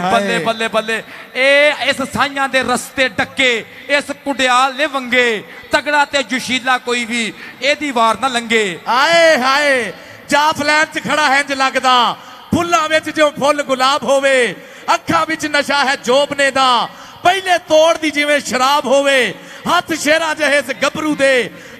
बल्ले बल्ले बल्ले ए इस साइयां दे रस्ते डके इस कुडियाल ने वंगे तगड़ा ते जोशीला कोई भी एदी वार ना लंगे। हाय हाय जाफलैन च खड़ा है इंज लगदा फुल्लां विच जो फुल गुलाब होवे अखां विच नशा है जोबने दा पहले तोड़ दी जिवें शराब होवे हथ शेरा जहे इस गबरू दे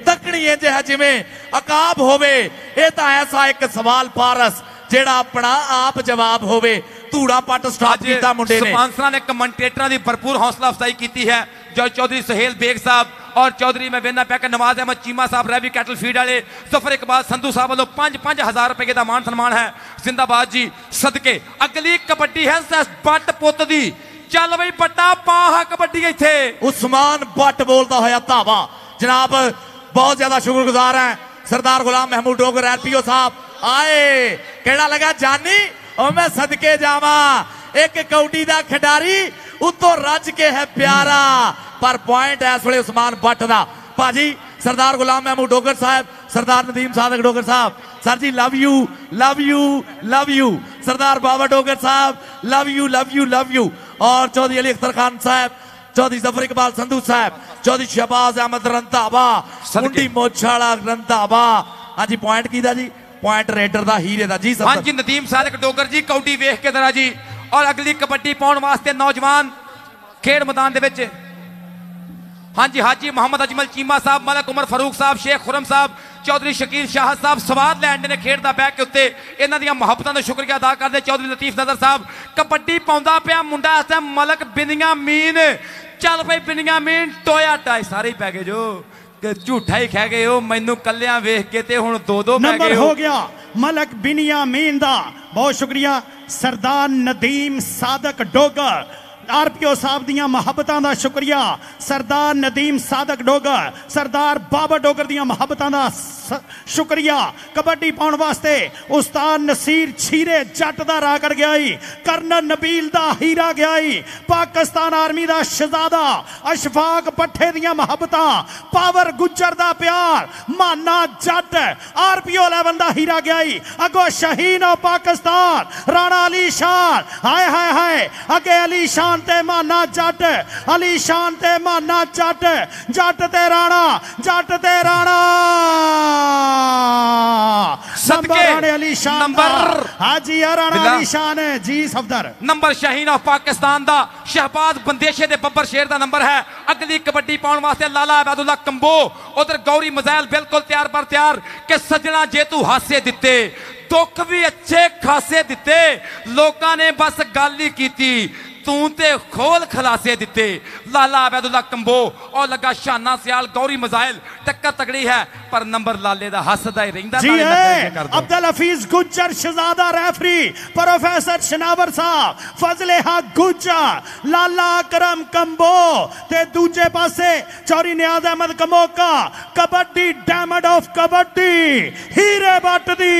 दकनी इंज है जिवें अकाब होवे। ये तां ऐसा एक सवाल पारस जेड़ा अपना आप जवाब होवे धूड़ा पट स्टार्ट कीता मुंडे ने। स्पॉन्सरां ने कमेंटेटरां दी भरपूर हौसला अफजाई की है जो चौधरी सुहेल बेग साहब और चौधरी मैं वेना पैक नवाज अहमद चीमा साहब रैवी कैटल फीड वाले जफर इकबाल संधू साहब वालों 5,000 रुपए का मान सम्मान है जिंदाबाद जी सदके। अगली कबड्डी है बट पुत दी चल बई बट्टा पाहा कबड्डी इत्थे उस्मान बट बोलता होया धावा जनाब बहुत ज्यादा शुक्रगुजार है सरदार गुलाम महमूद डोगर आरपीओ साहब आए केड़ा लगा जानी और मैं सदके जावा एक कौडी दा खिडारी उतो रज के है प्यारा पर पॉइंट है इस वे उस्मान बट दा भाजी सरदार गुलाम महमूद डोगर साहब सरदार Nadeem Sadiq Dogar Sahab sir ji love you love you love you Sardar बाबा Dogar Sahab love you love you love you और चौधरी अली अख्तर खान साहब चौधरी जफर इकबाल संधू साहब चौधरी शहबाज अहमद रंधावा मुंडी मोछाला रंधावा। हाँ जी पॉइंट कीदा जी पॉइंट रेडर दा हीरे दा जी हाँ जी नदीम सादक डोगर जी कौडी वेख के दरा जी। और अगली कबड्डी पाउण वास्ते नौजवान खेड मैदान दे विच हाँ जी हाजी मोहम्मद अजमल चीमा साहब मलक उमर फारूक साहब शेख खुरम साहब चौधरी शकीर शाह साहब स्वाद लैंड ने खेड दा बैक के उत्ते इन्हां दियां मुहब्बतां दा शुक्रिया अदा करदे। चौधरी लतीफ नजर साहब कबड्डी पाउंदा पिया मुंडा इस टाइम मलक बिनिया मीन चल पई बिनिया मीन टोया टाई सारे ही पै गए जो झूठा ही खा गए हो मैनू कलियां वेख के ते हुण 2-2 नंबर हो गया मलक बिनिया मीन दा बहुत शुक्रिया। सरदार नदीम सादक डोगर आरपीओ साहब दियां मुहब्बतां दा शुक्रिया सरदार नदीम सादक डोगर सरदार बाबर डोगर दियां मुहब्बतां दा शुक्रिया कबड्डी पाउण वास्ते उस्ताद नसीर छीरे जट दा रागड़ गया ही कर्नल नबील दा हीरा गया ही पाकिस्तान आर्मी दा शहजादा अशफाक पट्ठे दियां मुहब्बतां पावर गुज्जर दा प्यार माना जट आरपीओ लेवल दा हीरा गया ही अगो शहीन ऑफ पाकिस्तान राणा अली शान हाय हाय हाय अगे अली शान ते माना जट अली शान ते माना जट जट ते राणा सदके अली शान नंबर हाजी राणा अली शान है जी सफदर नंबर शाहीन ऑफ पाकिस्तान दा शहबाज बंदेशे दे बब्बर शेर दा नंबर है अगली कबड्डी पाउण वास्ते लाला अबैदुल्ला कंबो उधर गौरी मज़ैल बिल्कुल तैयार पर तैयार के सजना जे तू हासे दिते दुख भी अच्छे खासे दिते लोकां ने बस गल ही कीती तू ते खोल खलासे दिते लाला अबैदुल्ला कंबो और लगा शाना सियाल गौरी मज़ाइल टक्कर तगड़ी है पर नंबर लाले दा हसदा ही रहिंदा जी है अब्दुल हफीज गुज्जर शहजादा रेफरी प्रोफेसर शनावर साहब फजले हक गुज्जर लाला करम कंबो ते दूजे पासे चौरी नियाज अहमद कमोका कबड्डी डायमंड ऑफ कबड्डी हीरे बट दी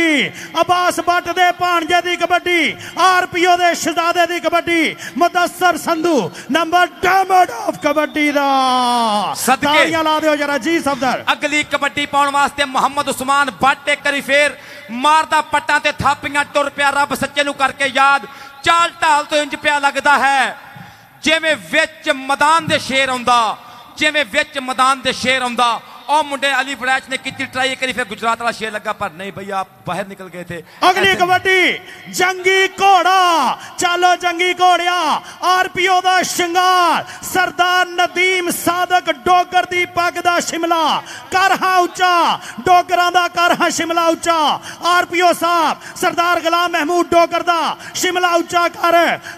अब्बास बट दे भाणजे दी कबड्डी आरपीओ दे शहजादे दी kabaddi Mudassar Sandhu number diamond of kabaddi दा तालियां ला दियो जरा जी सफदर अगली कबड्डी पाउण वास्ते मोहम्मद उस्मान भट्ट एक करी फेर मारदा पट्टां ते थापियां टुर पिया रब सच्चे नू करके याद चाल ढाल तो इंज पिया लगदा है जिवें विच मैदान दे शेर आउंदा जिवें विच मैदान दे शेर आउंदा और मुंडे अली वड़ैच ने की ट्राई करी फिर गुजरात वाला शेर लगा पर नहीं भैया आप बाहर निकल गए थे अगली कबड्डी जंगी घोड़ा चलो जंगी घोड़िया आरपीओ दा शिंगार सरदार नदीम सादक डोगर दी पग दा शिमला करहा उच्चा डोगरां दा करहा शिमला उच्चा आरपीओ साहब सरदार गुलाम महमूद डोगर दा शिमला उच्चा कर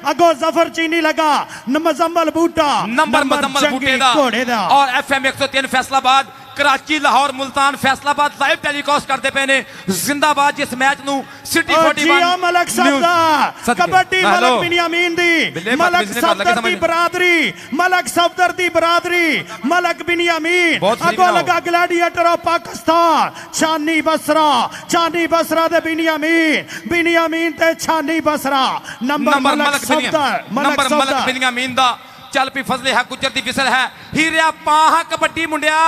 अगो जफर चीनी लगा मजम्मल बूटा नंबर मजम्मल बूटे दा और FM 103 Faisalabad Karachi Lahore Multan Faisalabad live telecast करते पे ने जिंदाबाद जिस मैच नु सिटी 41 मलक सफदर कबड्डी मलक बिनियामीन दी मलक सफदर दी बरादरी मलक सफदर दी बरादरी मलक बिनियामीन अगो लगा ग्लैडिएटर ऑफ पाकिस्तान छानी बसरा दे बिनियामीन ते छानी बसरा नंबर मलक सफदर नंबर मलक बिनियामीन दा चल पी फजले है गुजर दी विसल है हीरा पाहा कबड्डी मुंडिया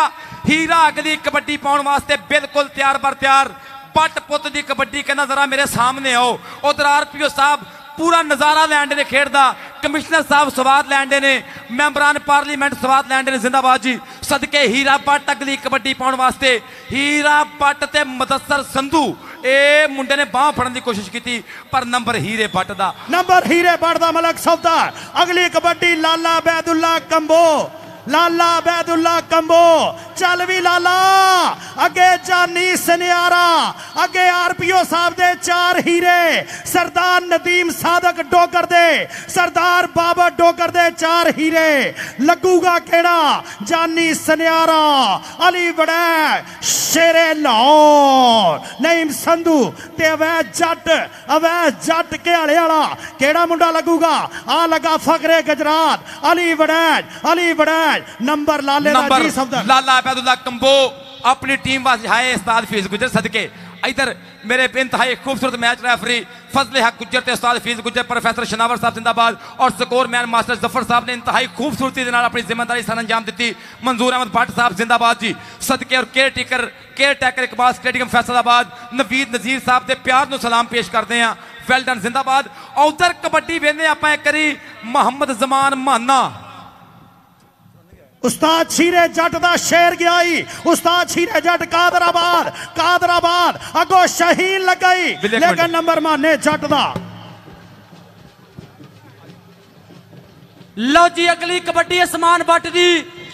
हीरा अगली कबड्डी पाउण वास्ते बिल्कुल तैयार बर तैयार पट पुत दी कबड्डी कहना जरा मेरे सामने आओ उधर आरपीओ साहब पूरा नजारा लैंड ने खेड़दा कमिश्नर साहब स्वाद लैंड ने मैंबरान पार्लीमेंट स्वाद लैंड ने जिंदाबाद जी सदके हीरा पट अगली कबड्डी पाउण वास्ते हीरा पट ते मुदस्सर संधू ए मुंडे ने बाह फड़न की कोशिश की पर नंबर हीरे भट्ट दा मलक सफदर अगली कबड्डी लाला अबैदुल्ला कंबो चल भी लाला अगे जानी सनियारा अगे आरपीओ साहब दे 4 हीरे सरदार नदीम सादक डोगर दे सरदार बाबर डोगर दे 4 हीरे लगूगा केड़ा जानी सनियारा अली वड़ै शेरे लाहौर नईम संधू ते अवैध जट के आले वाला केड़ा मुंडा लगूगा आ लगा फकरे गुजरात अली वड़ैच नंबर लाले दा जी सफदर लाला अबैदुल्ला कंबो अपनी टीम वास्ते हाय उस्ताद फीस गुजर सदके इधर मेरे इंतहाई खूबसूरत मैच रेफरी फजले हक गुजर ते उस्ताद फीस गुजर प्रोफेसर शनावर साहब जिंदाबाद और स्कोर मैन मास्टर जफर साहब ने इंतहाई खूबसूरती दे नाल अपनी जिम्मेदारी सर अंजाम दी मंजूर अहमद भट्ट साहब जिंदाबाद जी सदके और caretaker Iqbal stadium Faisalabad Naveed Nazir Sahab के प्यार नूं सलाम पेश करते हैं वेल डन जिंदाबाद उधर कबड्डी वेंदे आपां एक करी मोहम्मद जमान माना उस्ताद छीरे जट दा शेर गया ही उस्ताद छीरे जट कादराबाद अगो शहीन लगाई लेकिन नंबर माने जट दा लो जी अगली कबड्डी असमान बट दी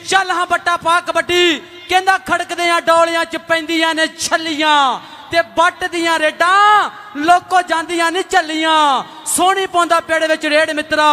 चल हाँ बट्टा पा कबड्डी कहंदा खड़कदे आ डोलियां च पैंदियां ने छल्लियां ते बट दियां रेडां लोको जांदियां ने झल्लियां सोहनी पौंदा पेड़े विच रेड़ मित्रा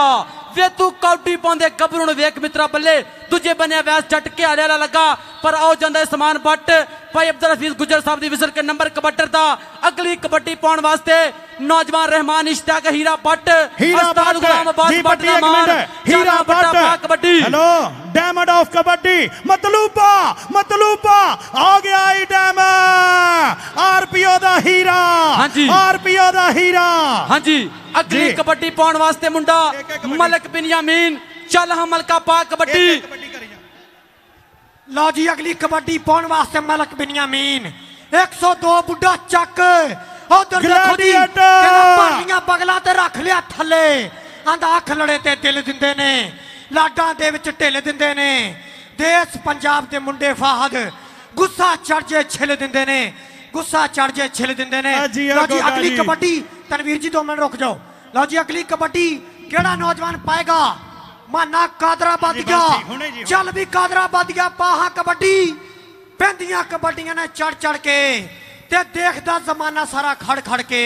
ਵੇ ਤੂੰ ਕੌਡੀ ਪਾਉਂਦੇ ਗੱਭਰੂ ਨੂੰ ਵੇਖ ਮਿੱਤਰਾ ਬੱਲੇ। ਦੂਜੇ ਬੰਨੇ ਵੈਸ ਜੱਟ ਘਿਆਲੇ ਵਾਲਾ ਲੱਗਾ ਪਰ ਆਓ ਜਾਂਦਾ ਸਮਾਨ but Bhai Abdul Hafiz Gujjar Sahib the whistle K number ਕਬੱਟਰ ਦਾ। ਅਗਲੀ ਕਬੱਡੀ ਪਾਉਣ ਵਾਸਤੇ ਨੌਜਵਾਨ ਰਹਿਮਾਨ ਇਸ਼ਤਾਕ ਹੀਰਾ ਬੱਟ ਉਸਤਾਦ ਗੁਲਾਮ ਅब्बास ਬੱਟ ਦਾ ਮਾਨ Heera Butt kabaddi. Hello diamond of kabaddi Matlooba आ गया ही डायमंड आरपीओ दा हीरा। हाँ जी आरपीओ दा हीरा। हाँ जी अगली कबड्डी पाउण वास्ते मुंडा मलक बिनयामीन चल हम मलका पा कबड्डी। लो जी अगली कबड्डी पाउण वास्ते मलक बिनयामीन 102 बुढ़ा चक उधर देखो जी पालियां बगलां ते रख लिया थले आंदा अख लड़े ते दिल दिंदे ने लाडां दे विच ढिल दिंदे ने देश पंजाब दे मुंडे फाहद गुस्सा चढ़ जे छिल दिंदे ने गुस्सा चढ़ जे छिल दिंदे ने। लो जी अगली कबड्डी तनवीर जी 2 मिनट रुक जाओ। लो जी अगली कबड्डी केड़ा नौजवान पाएगा माना कादरा बद गया चल भी कादरा बद गया पाहा कबड्डी पैंदियां कबड्डियां ने चढ़ चढ़ के ते देखदा जमाना सारा खड़ खड़ के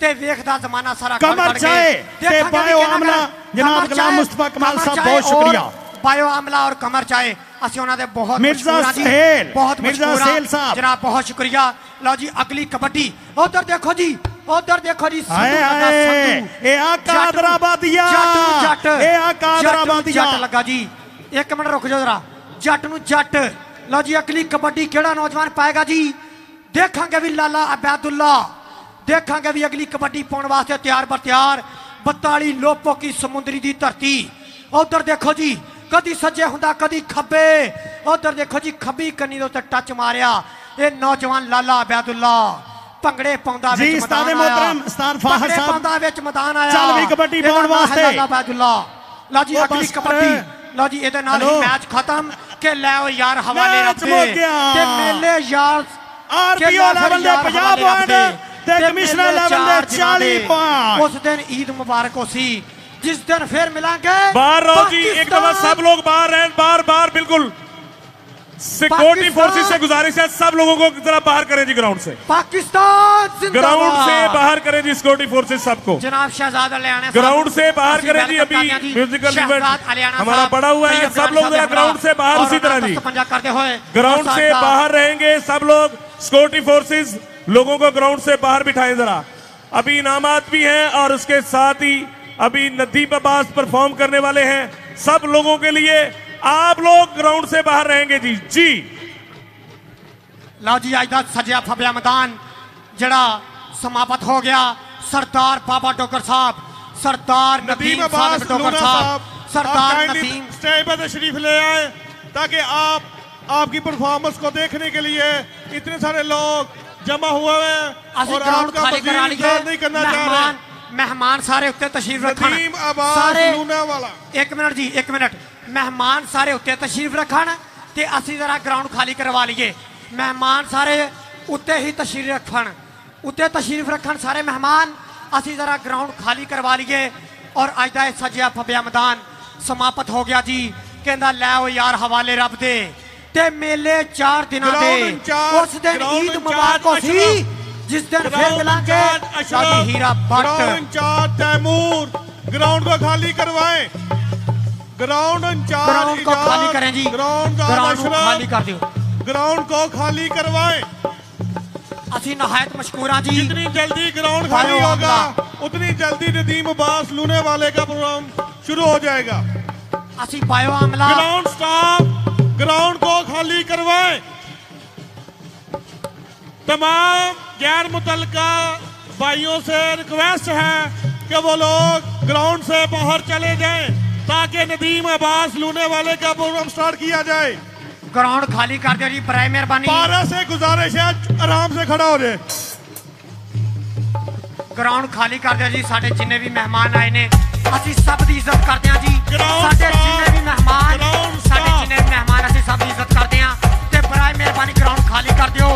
ते वेखदा जमाना सारा खड़ खड़ के ते बायो आमला जनाब गुलाम मुस्तफा कमाल साहब बहुत शुक्रिया। बायो आमला और कमर चाहे असि उन्हां दे बहुत मिर्जा सहेल बहुत मिर्जा सहेल साहब जनाब बहुत शुक्रिया। लो जी अगली कबड्डी उधर देखो जी हाय ए आ कादरा बादिया ए आ कादरा बादिया जट लगा जी। 1 मिनट रुक जाओ जरा जट नु जट। लो जी अगली कबड्डी केड़ा नौजवान पाएगा जी देखांगे भी लाला अबैदुल्ला देखांगे भी अगली कबड्डी पाउण वास्ते तैयार बर तैयार 42 लोपो की समुद्री दी धरती। उधर देखो जी कदी सज्जे हुंदा कदी खब्बे उधर देखो जी खब्बी कन्नी दे उत्ते टच मारिया ये नौजवान लाला अबैदुल्ला भंगड़े पाउंदा जी उस्ताद मोहतरम उस्ताद फाहद साहब पाउंदा विच मैदान आया चल भी कबड्डी पाउण वास्ते लाला अबैदुल्ला। लो जी अगली कबड्डी लो जी इहदे नाल ही मैच खत्म के ले ओ यार हवाले रखदे ते मेले यार आरपीओ लेवल दे 50 पॉइंट ते कमिश्नर लेवल दे 40 पॉइंट। उस दिन ईद मुबारक हो सी जिस दिन फिर मिलेंगे बाहर रहो जी एक दफा सब लोग बाहर रहें बाहर बिल्कुल सिक्योरिटी फोर्सेस से गुजारिश है सब लोगों को जरा बाहर करें जी ग्राउंड से पाकिस्तान ग्राउंड से बाहर करें जी सिक्योरिटी फोर्सेस सबको जनाब शहजाद अलियाना ग्राउंड से बाहर करें जी अभी म्यूजिकल इवेंट हमारा पड़ा हुआ है सब लोग जरा ग्राउंड से बाहर उसी तरह जी ग्राउंड से बाहर रहेंगे सब लोग सिक्योरिटी फोर्सेस लोगों को ग्राउंड से बाहर बिठाएं जरा। अभी इनामात भी हैं और उसके साथ ही अभी नदीम अब्बास परफॉर्म करने वाले हैं सब लोगों के लिए आप लोग ग्राउंड से बाहर रहेंगे जी जी। लो जी अज का सजिया फबिया मैदान जड़ा समाप्त हो गया सरदार बाबा डोगर साहब सरदार नदीम अब्बास डोगर साहब सरदार नदीम स्टेज पर तशरीफ ले आए ताकि आपकी परफॉर्मेंस को देखने के लिए इतने सारे लोग जमा हुए हैं और आपका मज़ीद नहीं करना चाह रहे। मेहमान सारे उत्ते तशरीफ रखन सारे वाला 1 मिनट जी 1 मिनट मेहमान सारे उत्ते तशरीफ रखन ते असी जरा ग्राउंड खाली करवा लीए। मेहमान सारे उत्ते ही तशरीफ रखन सारे मेहमान असी जरा ग्राउंड खाली करवा लीए। और अज का सजिया फबिया मैदान समाप्त हो गया जी कहंदा लै ओ यार हवाले रब दे ते मेले 4 दिनों दे उस दिन ईद मुबारक हो सी जिस दिन फिर मिलेंगे हीरा भट्ट तैमूर ग्राउंड को खाली करवाएं ग्राउंड को खाली करें जी ग्राउंड को खाली कर दियो ग्राउंड को खाली करवाएं। असी नहायत मशकूर जी जितनी जल्दी ग्राउंड खाली होगा उतनी जल्दी नदीम अब्बास लूने वाले का प्रोग्राम शुरू हो जाएगा। असी bio Amla ground staff ground को खाली करवाएं। तमाम गैर मुतल्लिका भाइयों से रिक्वेस्ट है कि वो लोग ग्राउंड से बाहर चले जाएं ताकि नदीम अब्बास लूने वाले का प्रोग्राम स्टार्ट किया जाए। ग्राउंड खाली कर दिया जी बराए मेहरबानी 12 से गुजारिश है आराम से खड़ा हो जाए। ग्राउंड खाली कर दिया जी साढ़े जिन्ने भी मेहमान आए ने असी सब दी इज्जत करते हैं जी साढ़े जिन्ने भी मेहमान साढ़े जिन्ने भी मेहमान असी सब दी इज्जत करते हैं ते बराए मेहरबानी ग्राउंड खाली कर दियो।